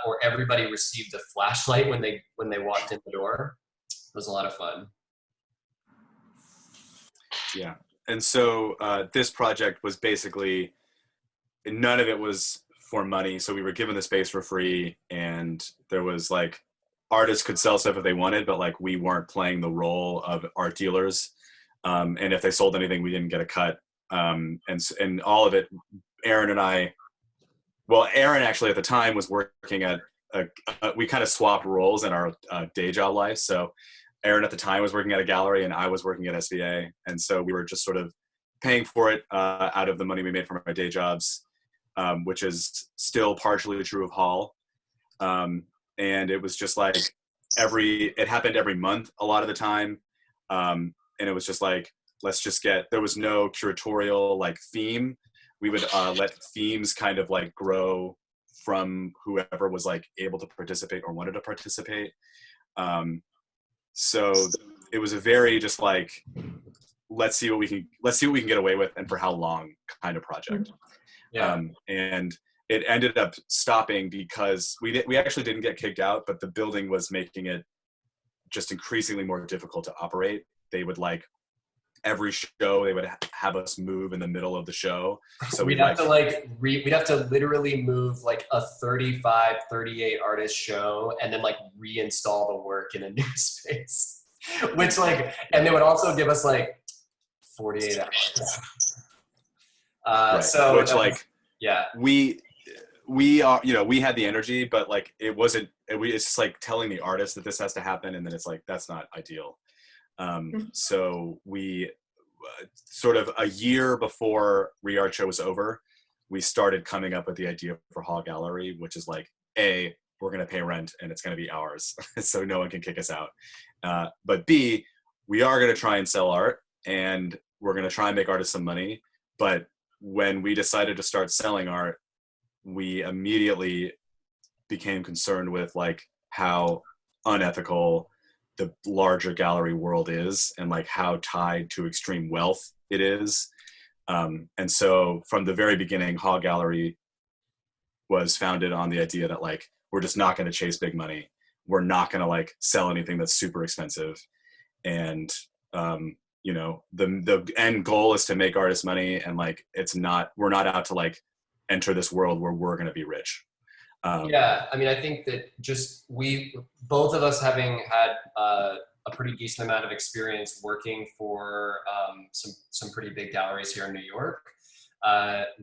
or everybody received a flashlight when they walked in the door. It was a lot of fun. Yeah. And so this project was basically, none of it was for money. So we were given the space for free, and there was like, artists could sell stuff if they wanted, but like we weren't playing the role of art dealers. And if they sold anything, we didn't get a cut. And all of it, Aaron actually at the time was working at, we kind of swapped roles in our day job life. So Aaron at the time was working at a gallery and I was working at SVA. And so we were just sort of paying for it out of the money we made from our day jobs, which is still partially true of Hall. And it was just like it happened every month a lot of the time. And it was just like, there was no curatorial like theme. We would let themes kind of like grow from whoever was like able to participate or wanted to participate. So it was a very just like, let's see what we can get away with and for how long kind of project. Yeah. And it ended up stopping because we actually didn't get kicked out, but the building was making it just increasingly more difficult to operate. They would like every show they would have us move in the middle of the show. So we'd have to literally move like a 35, 38 artist show and then like reinstall the work in a new space, which like, and they would also give us like 48 hours. Right. So which like, yeah, we are, we had the energy, but like it's just like telling the artist that this has to happen, and then it's like that's not ideal. So we sort of a year before Re-Art Show was over, we started coming up with the idea for Hall Gallery, which is like, A, we're going to pay rent and it's going to be ours, so no one can kick us out. But B, we are going to try and sell art, and we're going to try and make artists some money. But when we decided to start selling art, we immediately became concerned with like how unethical the larger gallery world is and like how tied to extreme wealth it is. And so from the very beginning, Hall Gallery was founded on the idea that like, we're just not going to chase big money. We're not going to like sell anything that's super expensive. And, the end goal is to make artists money. And like, we're not out to like enter this world where we're going to be rich. Yeah, I mean, I think that just both of us having had a pretty decent amount of experience working for some pretty big galleries here in New York,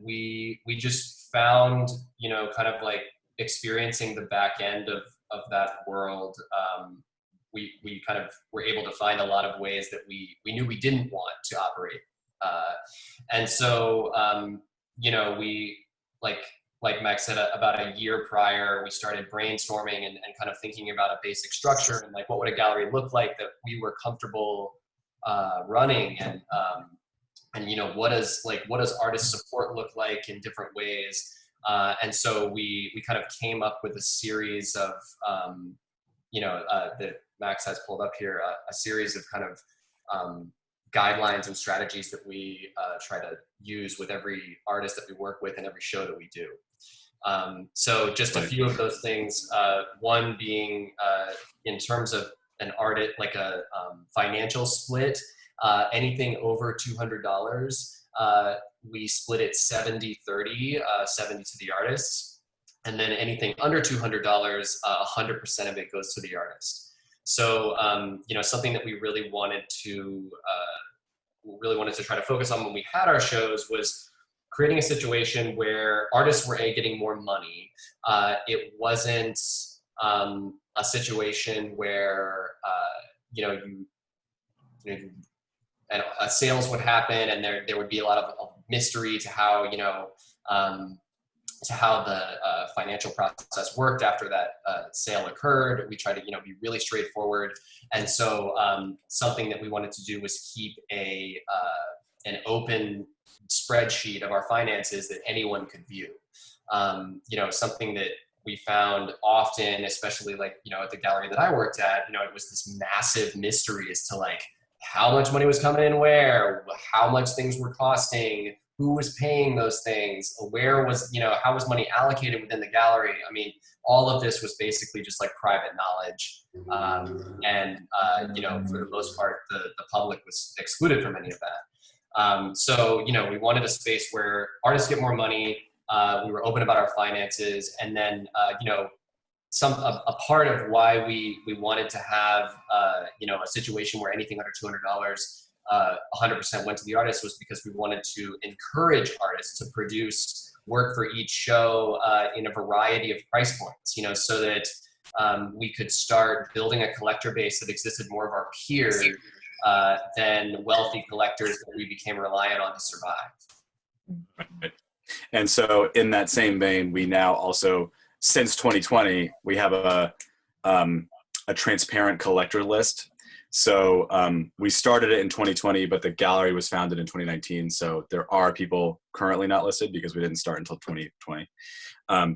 we just found, kind of like experiencing the back end of that world, we kind of were able to find a lot of ways that we knew we didn't want to operate. And so, we like Max said, about a year prior, we started brainstorming and kind of thinking about a basic structure and like what would a gallery look like that we were comfortable running. And and what does artist support look like in different ways. And so we kind of came up with a series of, that Max has pulled up here, a series of kind of guidelines and strategies that we try to use with every artist that we work with and every show that we do. So just a few of those things, one being in terms of an artist, like a financial split, anything over $200, we split it 70-30, 70 to the artists. And then anything under $200, 100% of it goes to the artist. So, something that we really wanted to try to focus on when we had our shows was creating a situation where artists were getting more money. It wasn't a situation where, and sales would happen and there would be a lot of mystery to how, the financial process worked after that sale occurred. We tried to, be really straightforward. And so something that we wanted to do was keep an open spreadsheet of our finances that anyone could view. Something that we found often, especially at the gallery that I worked at, it was this massive mystery as to how much money was coming in where, how much things were costing, who was paying those things, where was, how was money allocated within the gallery. I mean, all of this was basically just private knowledge. For the most part, the public was excluded from any of that. So, we wanted a space where artists get more money. We were open about our finances. And then, a part of why we wanted to have, a situation where anything under $200, 100% went to the artist was because we wanted to encourage artists to produce work for each show in a variety of price points, so that we could start building a collector base that existed more of our peers than wealthy collectors that we became reliant on to survive. Right. And so in that same vein, we now also, since 2020, we have a transparent collector list. So we started it in 2020, but the gallery was founded in 2019. So there are people currently not listed because we didn't start until 2020.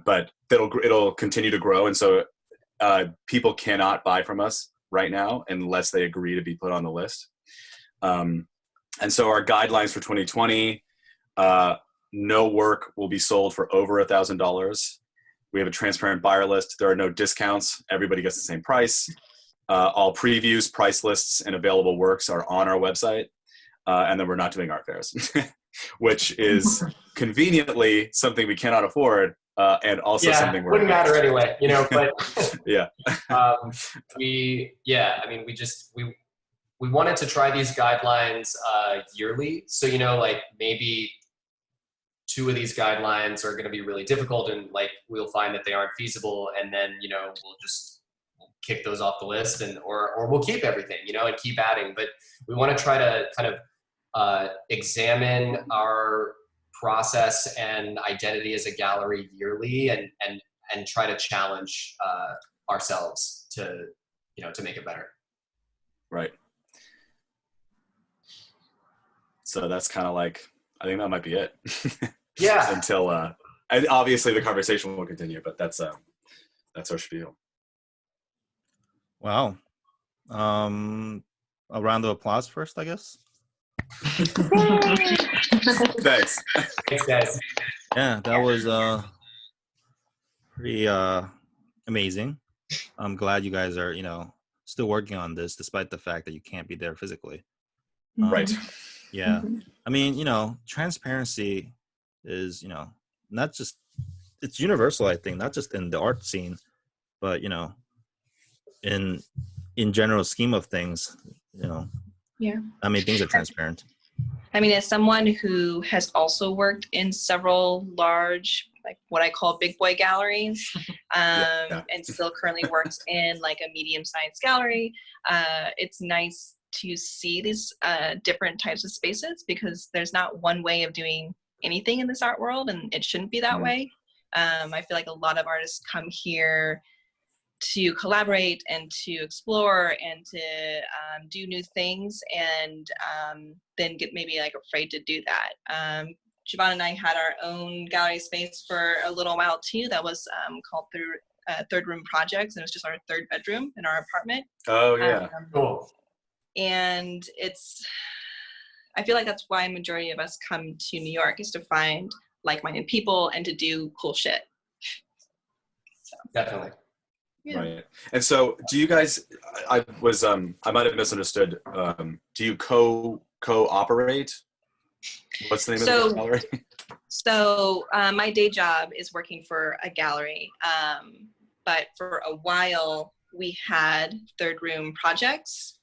But it'll continue to grow. And so people cannot buy from us right now unless they agree to be put on the list. And so our guidelines for 2020, no work will be sold for over $1,000. We have a transparent buyer list. There are no discounts. Everybody gets the same price. All previews, price lists, and available works are on our website. And then we're not doing art fairs, which is conveniently something we cannot afford. And also something wouldn't matter anyway, but yeah. we wanted to try these guidelines yearly. So, maybe 2 of these guidelines are going to be really difficult and we'll find that they aren't feasible. And then, we'll just kick those off the list or we'll keep everything, and keep adding. But we want to try to kind of examine our process and identity as a gallery yearly and try to challenge ourselves to make it better. Right. So that's kind of I think that might be it. Yeah. Until and obviously the conversation will continue, but that's our spiel. Wow. A round of applause first, I guess. Thanks. Thanks, guys. Yeah, that was pretty amazing. I'm glad you guys are, still working on this despite the fact that you can't be there physically. Right. Yeah. I mean, transparency is, not just, it's universal, I think, not just in the art scene, but, in general scheme of things, Yeah. I mean, things are transparent. I mean, as someone who has also worked in several large, what I call big boy galleries, and still currently works in a medium-sized gallery, it's nice to see these different types of spaces because there's not one way of doing anything in this art world, and it shouldn't be that way. I feel like a lot of artists come here to collaborate and to explore and to do new things, and then get maybe like afraid to do that. Siobhan and I had our own gallery space for a little while too. That was called Third Room Projects, and it was just our third bedroom in our apartment. Oh yeah. Cool. And I feel like that's why a majority of us come to New York, is to find like-minded people and to do cool shit. So, Definitely. yeah. Right. And so do you guys, I might have misunderstood. Do you co-operate? What's the name of the gallery? So my day job is working for a gallery. But for a while we had Third Room Projects.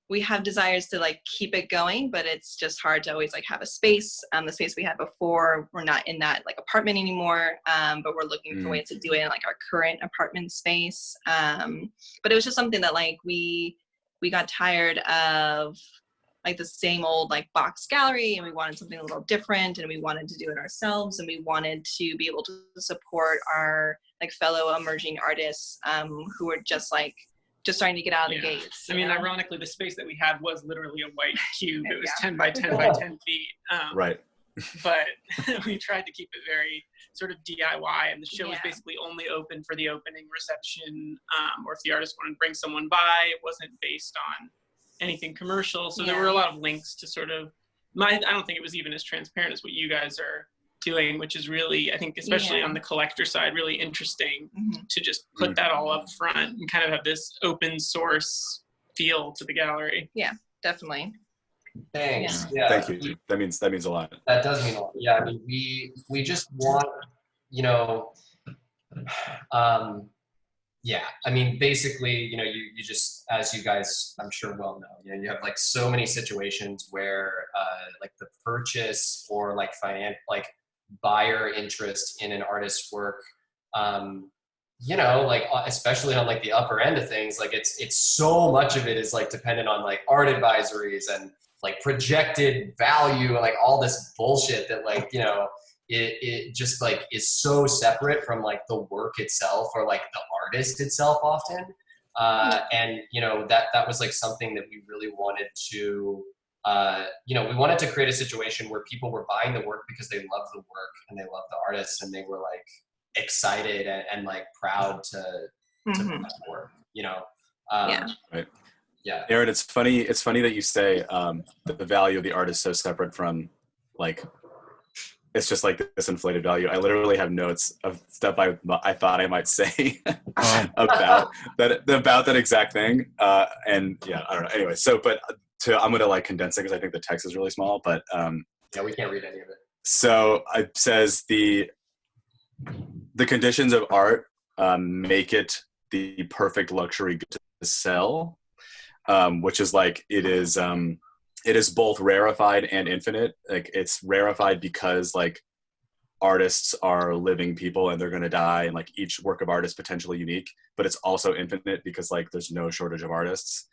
We have desires to like keep it going, but it's just hard to always like have a space. The space we had before, we're not in that like apartment anymore, but we're looking for ways to do it in like our current apartment space. But it was just something that like we got tired of like the same old like box gallery, and we wanted something a little different, and we wanted to do it ourselves, and we wanted to be able to support our like fellow emerging artists who are just starting to get out of the gates. I mean, ironically, the space that we had was literally a white cube. It was 10 by 10 by 10 feet. Right. But we tried to keep it very sort of DIY, and the show was basically only open for the opening reception, or if the artist wanted to bring someone by. It wasn't based on anything commercial. So there were a lot of links to sort of, I don't think it was even as transparent as what you guys are doing, which is really, I think, especially on the collector side, really interesting to just put that all up front and kind of have this open source feel to the gallery. Yeah, definitely. Thanks. Yeah. Thank you. That means a lot. That does mean a lot. Yeah, I mean, we just want, you know, yeah, I mean, basically, you know, you just, as you guys, I'm sure well know, you know, you have like so many situations where like the purchase or like buyer interest in an artist's work, you know, like especially on like the upper end of things, like it's so much of it is like dependent on like art advisories and like projected value and like all this bullshit that like, you know, it just like is so separate from like the work itself or like the artist itself often. And you know, that was like something that we really wanted to, you know, we wanted to create a situation where people were buying the work because they love the work and they love the artists and they were like excited and like proud to buy the work, you know? Right. Yeah. Erin, it's funny that you say that the value of the art is so separate from like, it's just like this inflated value. I literally have notes of stuff I thought I might say about that exact thing. And yeah, I don't know. Anyway, so I'm gonna like condense it because I think the text is really small. But yeah, we can't read any of it. So it says the conditions of art make it the perfect luxury good to sell, which is like it is both rarefied and infinite. Like it's rarefied because like artists are living people and they're going to die, and like each work of art is potentially unique, but it's also infinite because like there's no shortage of artists.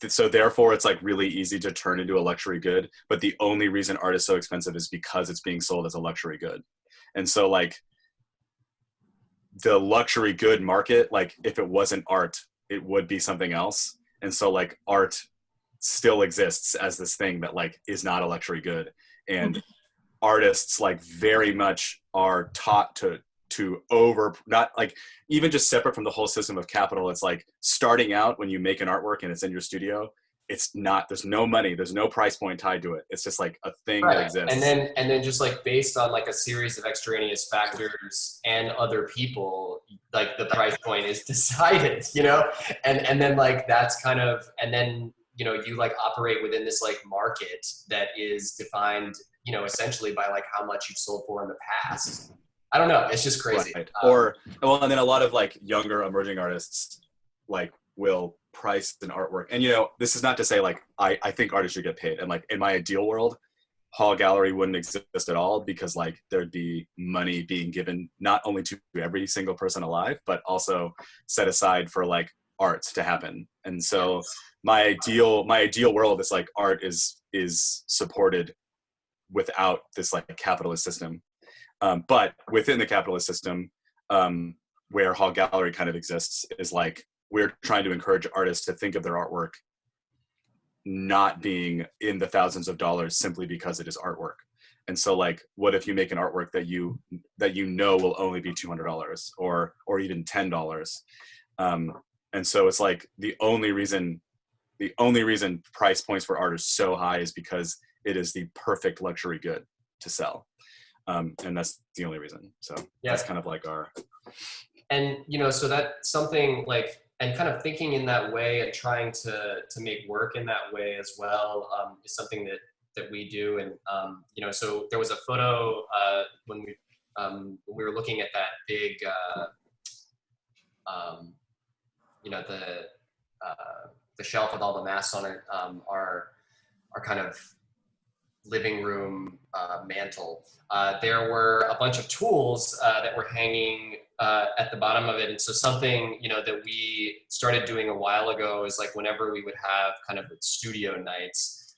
So therefore it's like really easy to turn into a luxury good, but the only reason art is so expensive is because it's being sold as a luxury good. And so like the luxury good market, like if it wasn't art, it would be something else. And so like art still exists as this thing that like is not a luxury good. And artists like very much are taught to not like, even just separate from the whole system of capital. It's like starting out when you make an artwork and it's in your studio, it's not, there's no money, there's no price point tied to it. It's just like a thing that exists. And then just like based on like a series of extraneous factors and other people, like the price point is decided, you know? And then like that's kind of, and then, you know, you like operate within this like market that is defined, you know, essentially by like how much you've sold for in the past. I don't know. It's just crazy. Right. And then a lot of like younger emerging artists like will price an artwork. And, you know, this is not to say like, I think artists should get paid. And like in my ideal world, Hall Gallery wouldn't exist at all because like there'd be money being given not only to every single person alive, but also set aside for like arts to happen. And so my ideal world is like art is supported without this like capitalist system. But within the capitalist system, where Hall Gallery kind of exists, is like we're trying to encourage artists to think of their artwork not being in the thousands of dollars simply because it is artwork. And so like, what if you make an artwork that you know will only be $200 or even $10? And so it's like the only reason price points for art are so high is because it is the perfect luxury good to sell. And that's the only reason. So that's kind of like our. And, so that's something like, and kind of thinking in that way and trying to make work in that way as well is something that we do. And, so there was a photo when we were looking at that big, the shelf with all the masks on it, our kind of living room mantle. There were a bunch of tools that were hanging at the bottom of it. And so something, that we started doing a while ago is like whenever we would have kind of studio nights,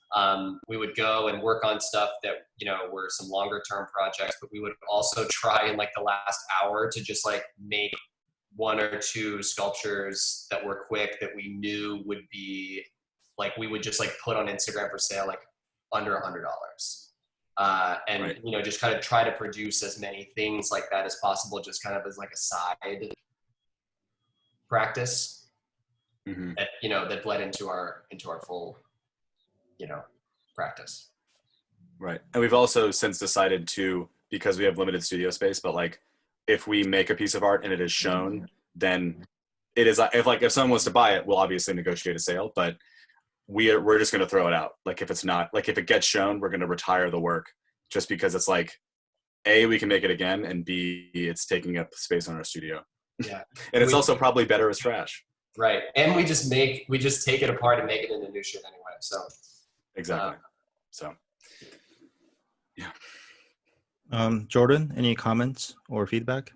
we would go and work on stuff that, were some longer term projects, but we would also try in like the last hour to just like make one or two sculptures that were quick that we knew would be like, we would just like put on Instagram for sale, like under $100. And, right. Just kind of try to produce as many things like that as possible, just kind of as like a side practice that, that bled into our full, practice. Right. And we've also since decided to, because we have limited studio space, but like, if we make a piece of art and it is shown, then it is, if someone wants to buy it, we'll obviously negotiate a sale, but we're just going to throw it out. Like if it's not, like if it gets shown, we're going to retire the work just because it's like, A, we can make it again, and B, it's taking up space on our studio. Yeah. And it's also probably better as trash. Right. And we just take it apart and make it into new shit anyway. So. Exactly. So. Yeah. Jordan, any comments or feedback?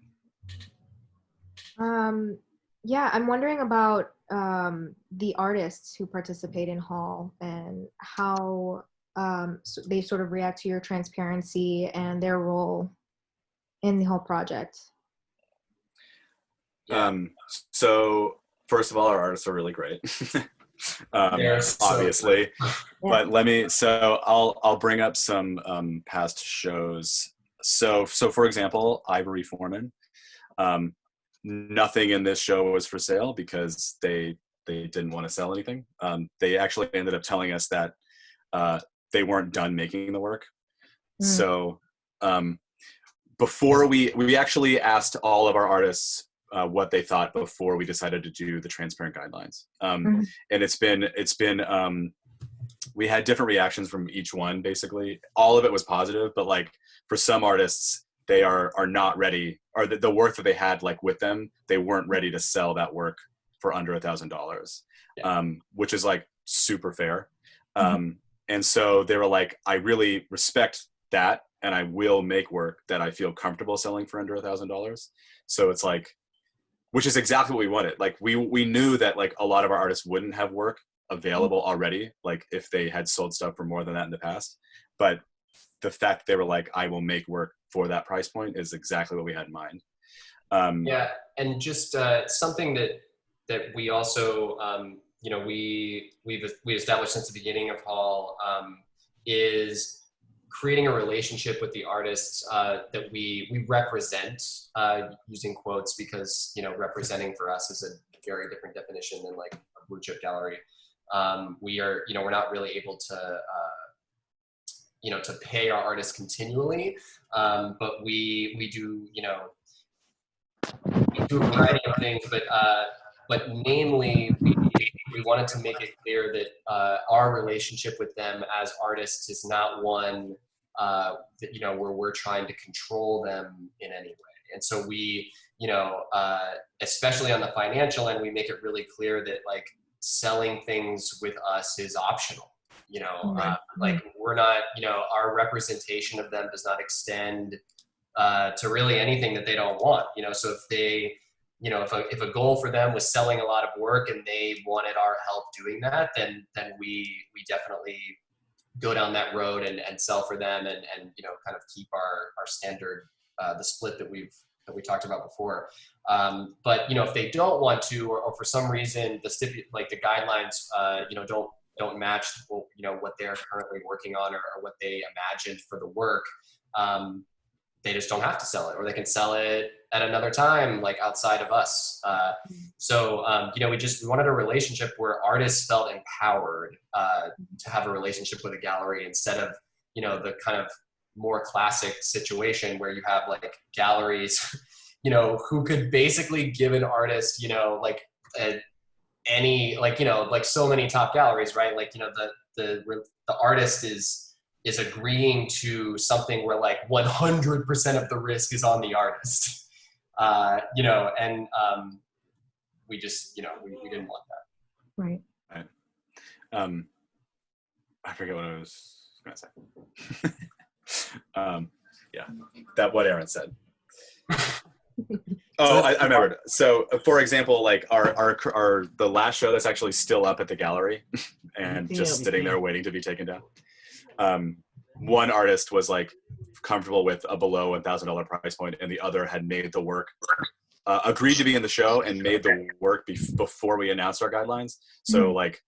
Yeah, I'm wondering about the artists who participate in Hall and how they sort of react to your transparency and their role in the whole project. So first of all, our artists are really great. Obviously, but I'll bring up some past shows. So for example, Ivory Foreman, nothing in this show was for sale because they didn't want to sell anything. They actually ended up telling us that they weren't done making the work. So before we actually asked all of our artists what they thought before we decided to do the transparent guidelines. And it's been we had different reactions from each one. Basically, all of it was positive, but like for some artists, they are not ready, or the work that they had like with them, they weren't ready to sell that work for under $1,000, which is like super fair. And so they were like, I really respect that, and I will make work that I feel comfortable selling for under $1,000. So it's like, which is exactly what we wanted. Like we knew that like a lot of our artists wouldn't have work available already, like if they had sold stuff for more than that in the past. But the fact that they were like, I will make work for that price point is exactly what we had in mind. Yeah, and just something that we also, we established since the beginning of Hall is creating a relationship with the artists that we represent, using quotes, because representing for us is a very different definition than like a blue chip gallery. We are, we're not really able to to pay our artists continually, but we do we do a variety of things, but mainly we wanted to make it clear that our relationship with them as artists is not one that where we're trying to control them in any way. And so we, especially on the financial end, we make it really clear that like selling things with us is optional. Like we're not, our representation of them does not extend to really anything that they don't want. So if they, if a goal for them was selling a lot of work and they wanted our help doing that, then we definitely go down that road and sell for them and kind of keep our standard, the split that we talked about before. But if they don't want to, or for some reason the guidelines don't match what they're currently working on or what they imagined for the work, they just don't have to sell it, or they can sell it at another time, like outside of us. So we wanted a relationship where artists felt empowered to have a relationship with a gallery, instead of the kind of more classic situation where you have like galleries who could basically give an artist so many top galleries, right? Like the artist is agreeing to something where like 100% of the risk is on the artist, and we just we didn't want that. Right. I forget what I was gonna say. Yeah, that what Erin said. Oh, I remembered. So, for example, like our the last show that's actually still up at the gallery and just sitting there waiting to be taken down. One artist was like comfortable with a below $1,000 price point, and the other had made the work, agreed to be in the show and made the work before we announced our guidelines. So like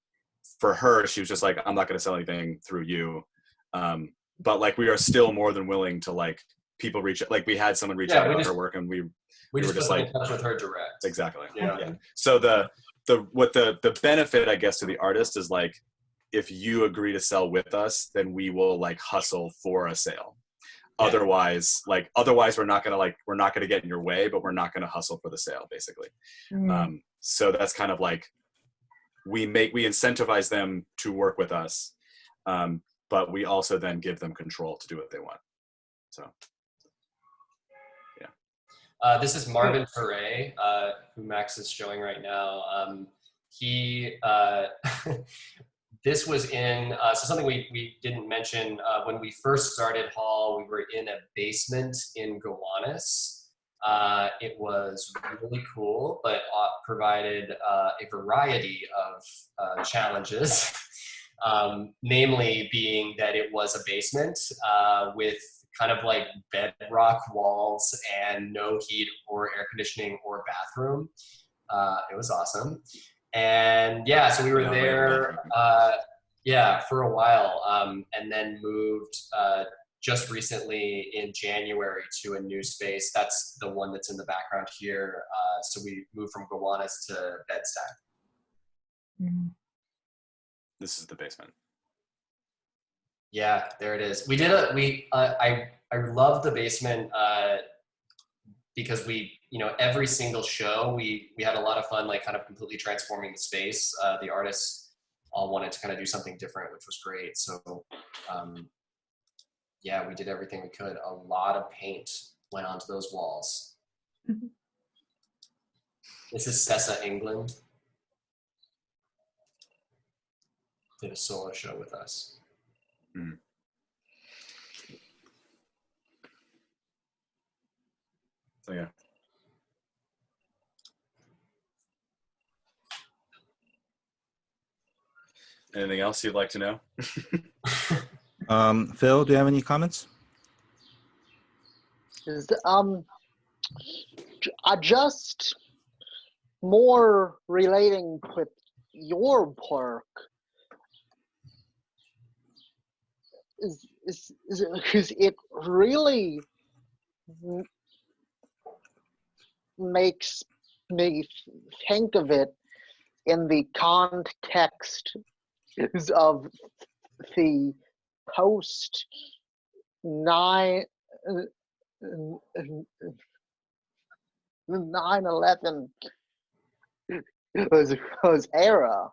for her, she was just like, I'm not going to sell anything through you. But like, we are still more than willing to like people reach, like we had someone reach out about her work, and we were just like in touch with her direct. Exactly. Yeah. Yeah. So the benefit, I guess, to the artist is like, if you agree to sell with us, then we will like hustle for a sale. Yeah. Otherwise we're not gonna get in your way, but we're not gonna hustle for the sale, basically. So that's kind of like, we incentivize them to work with us, but we also then give them control to do what they want. So yeah. This is Marvin Ferre, who Max is showing right now. This was in, so something we didn't mention, when we first started Hall, we were in a basement in Gowanus. It was really cool, but provided a variety of challenges, namely being that it was a basement with kind of like bedrock walls and no heat or air conditioning or bathroom. It was awesome. And yeah, so we were there, for a while, and then moved just recently in January to a new space. That's the one that's in the background here. So we moved from Gowanus to Bed-Stuy. This is the basement. Yeah, there it is. I love the basement because every single show we had a lot of fun, like kind of completely transforming the space. The artists all wanted to kind of do something different, which was great. So we did everything we could. A lot of paint went onto those walls. This is Sessa, England. Did a solo show with us. So yeah. Anything else you'd like to know? Phil, do you have any comments? Just more relating with your work is because it really makes me think of it in the context of the post 9/11 was era,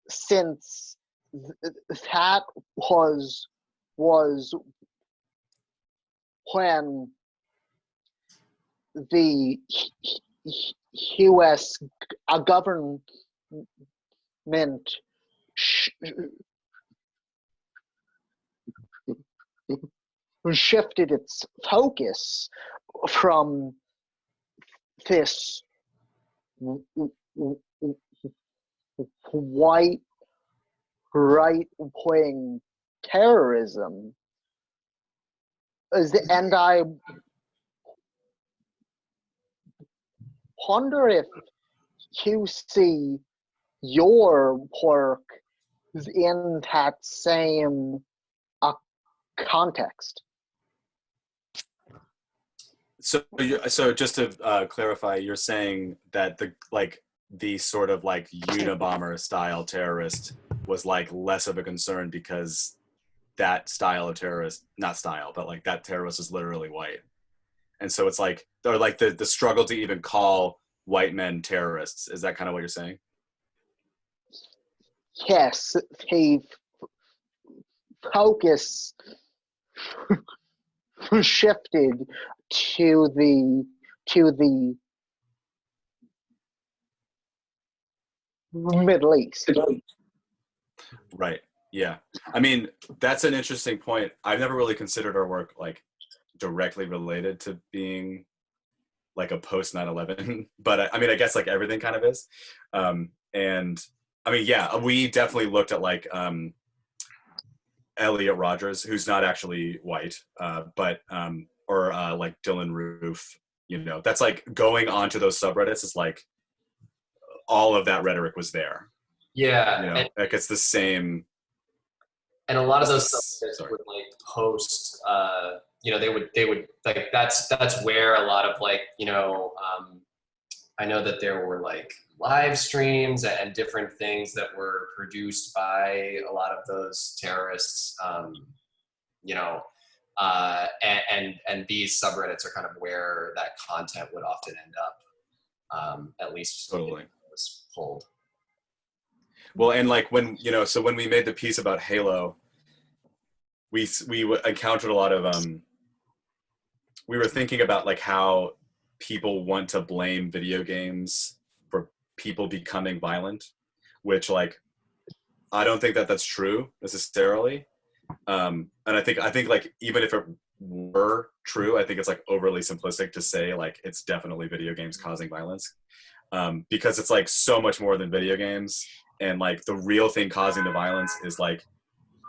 since that was when the U.S. government shifted its focus from this white right-wing terrorism. And I wonder if you see your work in that same context. So just to clarify, you're saying that the sort of like Unabomber style terrorist was like less of a concern because that style of terrorist, not style, but like that terrorist is literally white. And so it's like, or like the struggle to even call white men terrorists. Is that kind of what you're saying? Yes, the focus shifted to the Middle East. Right. Yeah. I mean, that's an interesting point. I've never really considered our work like directly related to being like a post 9/11, but I mean, I guess like everything kind of is. And I mean, yeah, we definitely looked at like Elliot Rogers, who's not actually white, but or like Dylan Roof, you know, that's like going onto those subreddits is like all of that rhetoric was there. Yeah, you know, like it's the same. And a lot of those subreddits would like post, you know, they would like that's where a lot of like, you know, I know that there were like live streams and different things that were produced by a lot of those terrorists, you know, and these subreddits are kind of where that content would often end up, at least totally was pulled. Well, and like when, you know, so when we made the piece about Halo, we encountered a lot of, we were thinking about like how people want to blame video games for people becoming violent, which like, I don't think that that's true necessarily. And I think like, even if it were true, I think it's like overly simplistic to say like, it's definitely video games causing violence, because it's like so much more than video games. And like the real thing causing the violence is like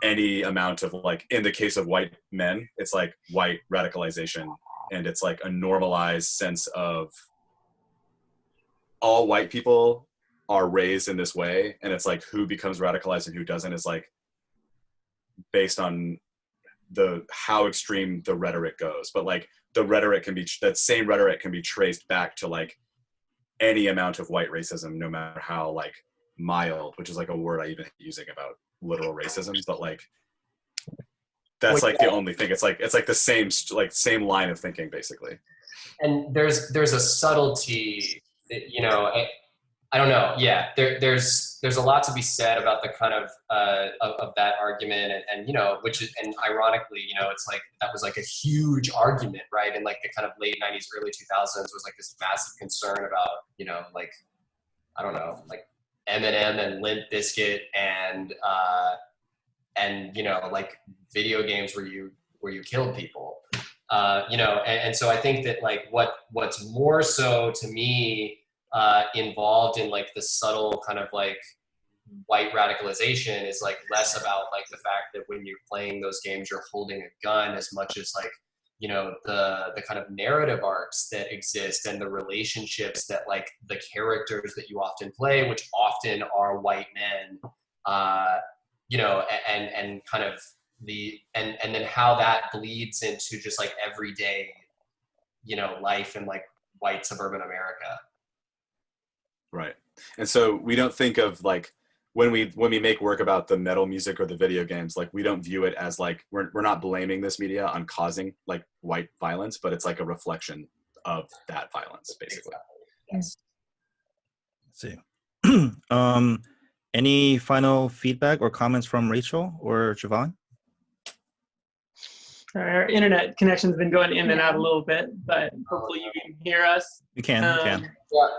any amount of like, in the case of white men, it's like white radicalization. And it's like a normalized sense of all white people are raised in this way. And it's like who becomes radicalized and who doesn't is like based on how extreme the rhetoric goes. But like the rhetoric can be, that same rhetoric can be traced back to like any amount of white racism, no matter how like mild, which is like a word I even hate using about literal racism, but like that's like the only thing. It's like the same line of thinking basically. And there's a subtlety, you know, I don't know. Yeah, there's a lot to be said about the kind of that argument, and you know, which is, and ironically, you know, it's like that was like a huge argument, right? In like the kind of late 90s, early 2000s was like this massive concern about, you know, like I don't know, like Eminem and Limp Bizkit and you know, like video games where you killed people, you know, and so I think that like what's more so to me involved in like the subtle kind of like white radicalization is like less about like the fact that when you're playing those games you're holding a gun, as much as like, you know, the kind of narrative arcs that exist and the relationships that like the characters that you often play, which often are white men, you know, and kind of and then how that bleeds into just like everyday, you know, life in like white suburban America. Right. And so we don't think of like, when we make work about the metal music or the video games, like we don't view it as like, we're not blaming this media on causing like white violence, but it's like a reflection of that violence, basically. Yes. Let's see. Any final feedback or comments from Rachel or Javon? Our internet connection's been going in and out a little bit, but hopefully you can hear us. You can.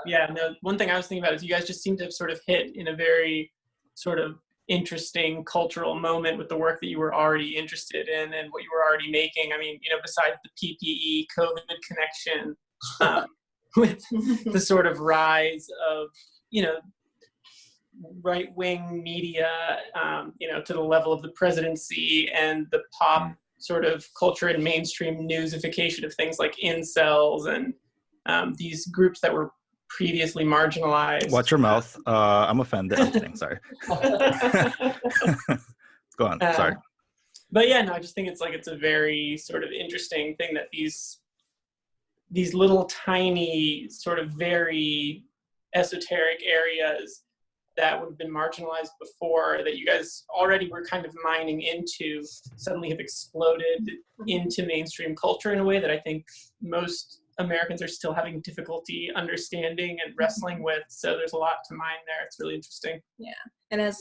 Yeah, no, one thing I was thinking about is you guys just seem to have sort of hit in a very sort of interesting cultural moment with the work that you were already interested in and what you were already making. I mean, you know, besides the PPE COVID connection, with the sort of rise of, you know, right-wing media, to the level of the presidency, and the pop sort of culture and mainstream newsification of things like incels and these groups that were previously marginalized. Watch your mouth. I'm offended. I'm kidding. Sorry. Go on. Sorry. But yeah, no, I just think it's a very sort of interesting thing that these little tiny sort of very esoteric areas that would have been marginalized before, that you guys already were kind of mining into, suddenly have exploded into mainstream culture in a way that I think most Americans are still having difficulty understanding and wrestling with. So there's a lot to mine there. It's really interesting. Yeah. And as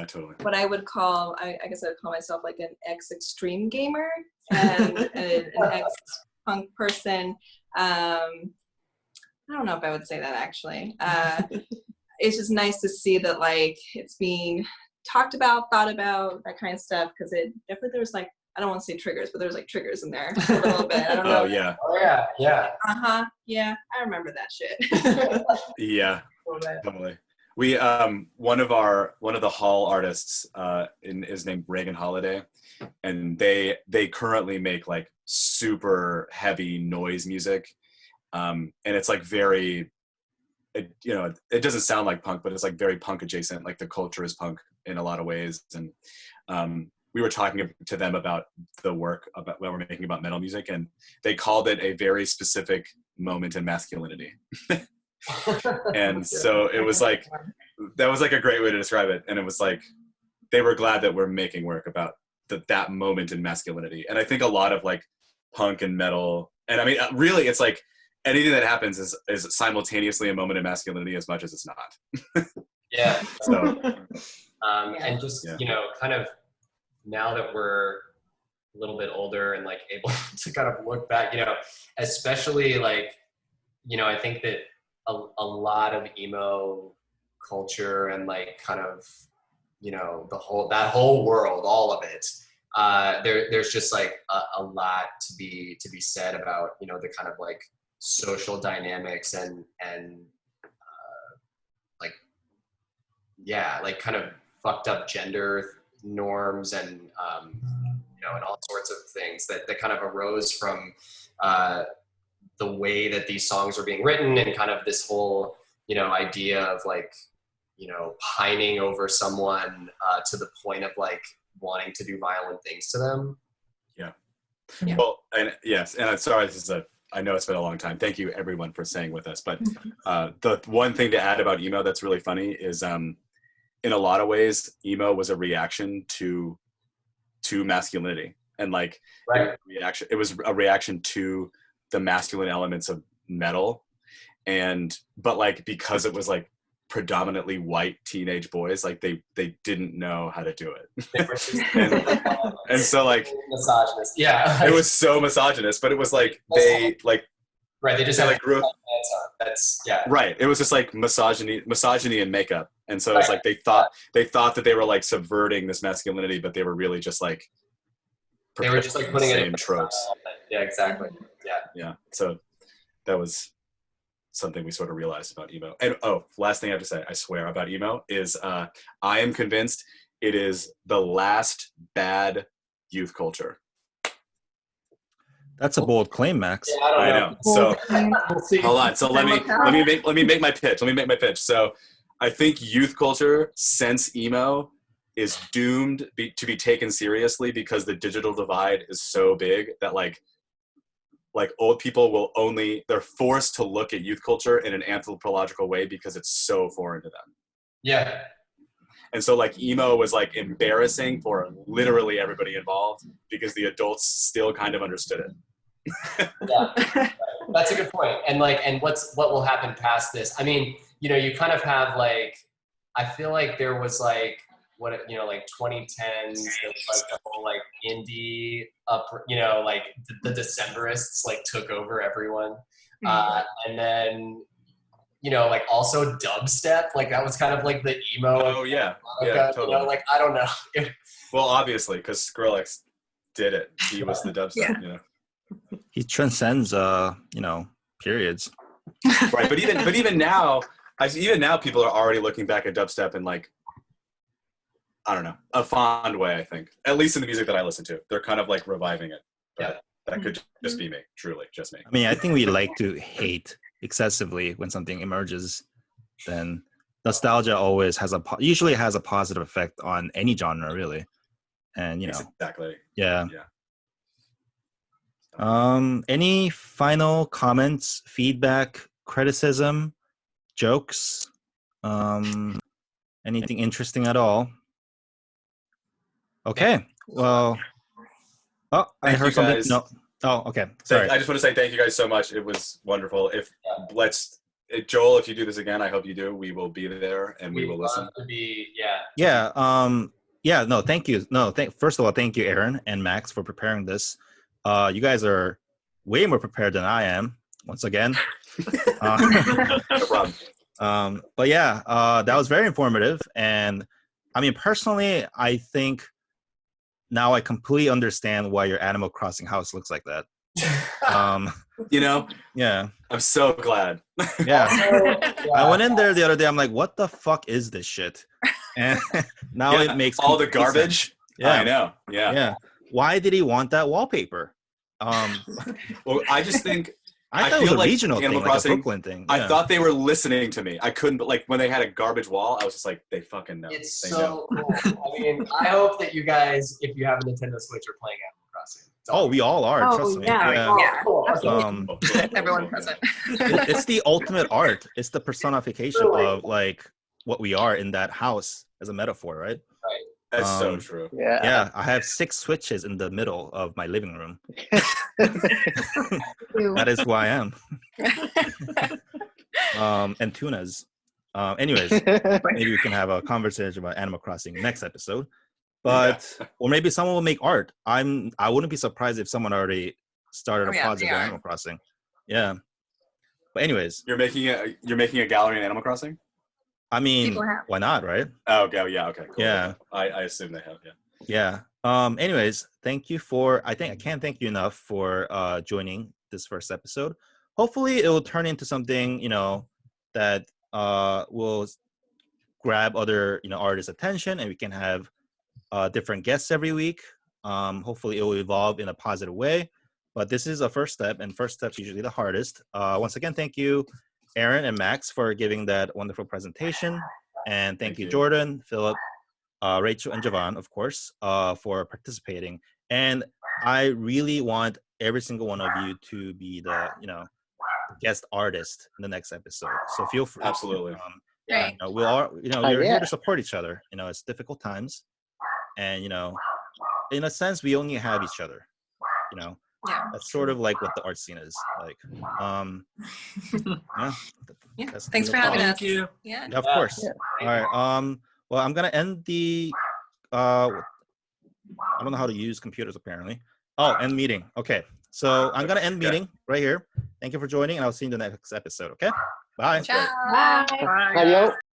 totally. what I would call, I guess I would call myself like an ex-extreme gamer and an ex-punk person. I don't know if I would say that actually. It's just nice to see that like it's being talked about, thought about, that kind of stuff, because it definitely, there was like, I don't want to say triggers, but there's like triggers in there a little bit. I don't know. Oh yeah. Yeah. Yeah, I remember that shit. Yeah, totally. We one of the hall artists is named Reagan Holiday, and they currently make like super heavy noise music, and it's like very, it doesn't sound like punk, but it's like very punk adjacent. Like the culture is punk in a lot of ways, and we were talking to them about the work about what we're making about metal music, and they called it a very specific moment in masculinity. And so it was like, that was like a great way to describe it. And it was like, they were glad that we're making work about that moment in masculinity. And I think a lot of like punk and metal, and I mean, really it's like anything that happens is simultaneously a moment in masculinity as much as it's not. Yeah. So, and just, kind of, now that we're a little bit older and like able to kind of look back, especially like, I think that a lot of emo culture and like kind of, that whole world, all of it, there's just like a lot to be said about, the kind of like social dynamics and like kind of fucked up gender norms and and all sorts of things that kind of arose from the way that these songs were being written, and kind of this whole idea of like pining over someone to the point of like wanting to do violent things to them. Yeah. Well, and yes, and I'm sorry, I know it's been a long time. Thank you everyone for staying with us, but the one thing to add about emo that's really funny is in a lot of ways, emo was a reaction to masculinity, and like it was a reaction to the masculine elements of metal, but like because it was like predominantly white teenage boys, like they didn't know how to do it, and so like misogynist. Yeah, it was so misogynist, but it was like they just like grew up. That's right. It was just like misogyny and makeup, and so it's like they thought that they were like subverting this masculinity, but they were really just like they were just like putting the it same tropes. Yeah, exactly. Yeah. So that was something we sort of realized about emo. And last thing I have to say, I swear, about emo is I am convinced it is the last bad youth culture. That's a bold claim, Max. Yeah, I know. So hold on. So let me make my pitch. So I think youth culture since emo is doomed to be taken seriously because the digital divide is so big that like old people they're forced to look at youth culture in an anthropological way because it's so foreign to them. Yeah. And so like emo was like embarrassing for literally everybody involved because the adults still kind of understood it. Yeah, that's a good point. And what will happen past this? I mean, you kind of have like, I feel like there was like like 2010s, there was like the whole like indie up, like the Decemberists like took over everyone, and then like also dubstep, like that was kind of like the emo. Oh yeah, totally. Like I don't know. Well, obviously, because Skrillex did it. He was the dubstep. Yeah. He transcends periods. Right, but even now, Even now, people are already looking back at dubstep in like, I don't know, a fond way. I think, at least in the music that I listen to, they're kind of like reviving it. But that could just be me, truly, just me. I mean, I think we like to hate excessively when something emerges. Then nostalgia always usually has a positive effect on any genre, really. And exactly. Yeah. Any final comments, feedback, criticism, jokes, anything interesting at all? Okay. Well, I heard something. Guys. No. Oh, okay. Sorry. I just want to say thank you guys so much. It was wonderful. Joel, if you do this again, I hope you do. We will be there and we will listen. Yeah. No, thank you. No, first of all, thank you, Erin and Max, for preparing this. You guys are way more prepared than I am. Once again. No problem. But yeah, that was very informative. And I mean, personally, I think now I completely understand why your Animal Crossing house looks like that. Yeah. I'm so glad. Yeah. I went in there the other day. I'm like, what the fuck is this shit? And now it makes all the garbage. Sense. Yeah. I know. Yeah. Why did he want that wallpaper? Well, I just think I thought it was a regional thing, like a Brooklyn thing. Yeah. I thought they were listening to me. I couldn't, but like when they had a garbage wall, I was just like, they fucking know. It's they so cool. I mean, I hope that you guys, if you have a Nintendo Switch, are playing Animal Crossing. Oh, we all are. Trust me. Everyone present. It's the ultimate art. It's the personification of like what we are in that house as a metaphor, right? Right. That's so true. Yeah. I have 6 switches in the middle of my living room. That is who I am. And tunas. Anyways, maybe we can have a conversation about Animal Crossing next episode. But or maybe someone will make art. I wouldn't be surprised if someone already started a project on Animal Crossing. Yeah. But anyways, you're making a gallery in Animal Crossing? I mean, why not, right? Oh, okay. Yeah. Okay. Cool. Yeah. I assume they have. Yeah. Anyways, thank you I can't thank you enough for joining this first episode. Hopefully, it will turn into something that will grab other artists' attention, and we can have different guests every week. Hopefully, it will evolve in a positive way. But this is a first step, and first step's usually the hardest. Once again, thank you, Erin and Max, for giving that wonderful presentation. And thank you, Jordan, Philip, Rachel, and Javon, of course, for participating. And I really want every single one of you to be the guest artist in the next episode. So feel free. Absolutely. We're here to support each other. It's difficult times. And, in a sense, we only have each other, That's sort of like what the art scene is like. Thanks for having us. Thank you. Yeah. Of course. Yeah. All right. Well, I'm going to end the, I don't know how to use computers apparently. Oh, end meeting. Okay. So I'm going to end meeting right here. Thank you for joining, and I'll see you in the next episode. Okay. Bye. Ciao. Bye. Adios.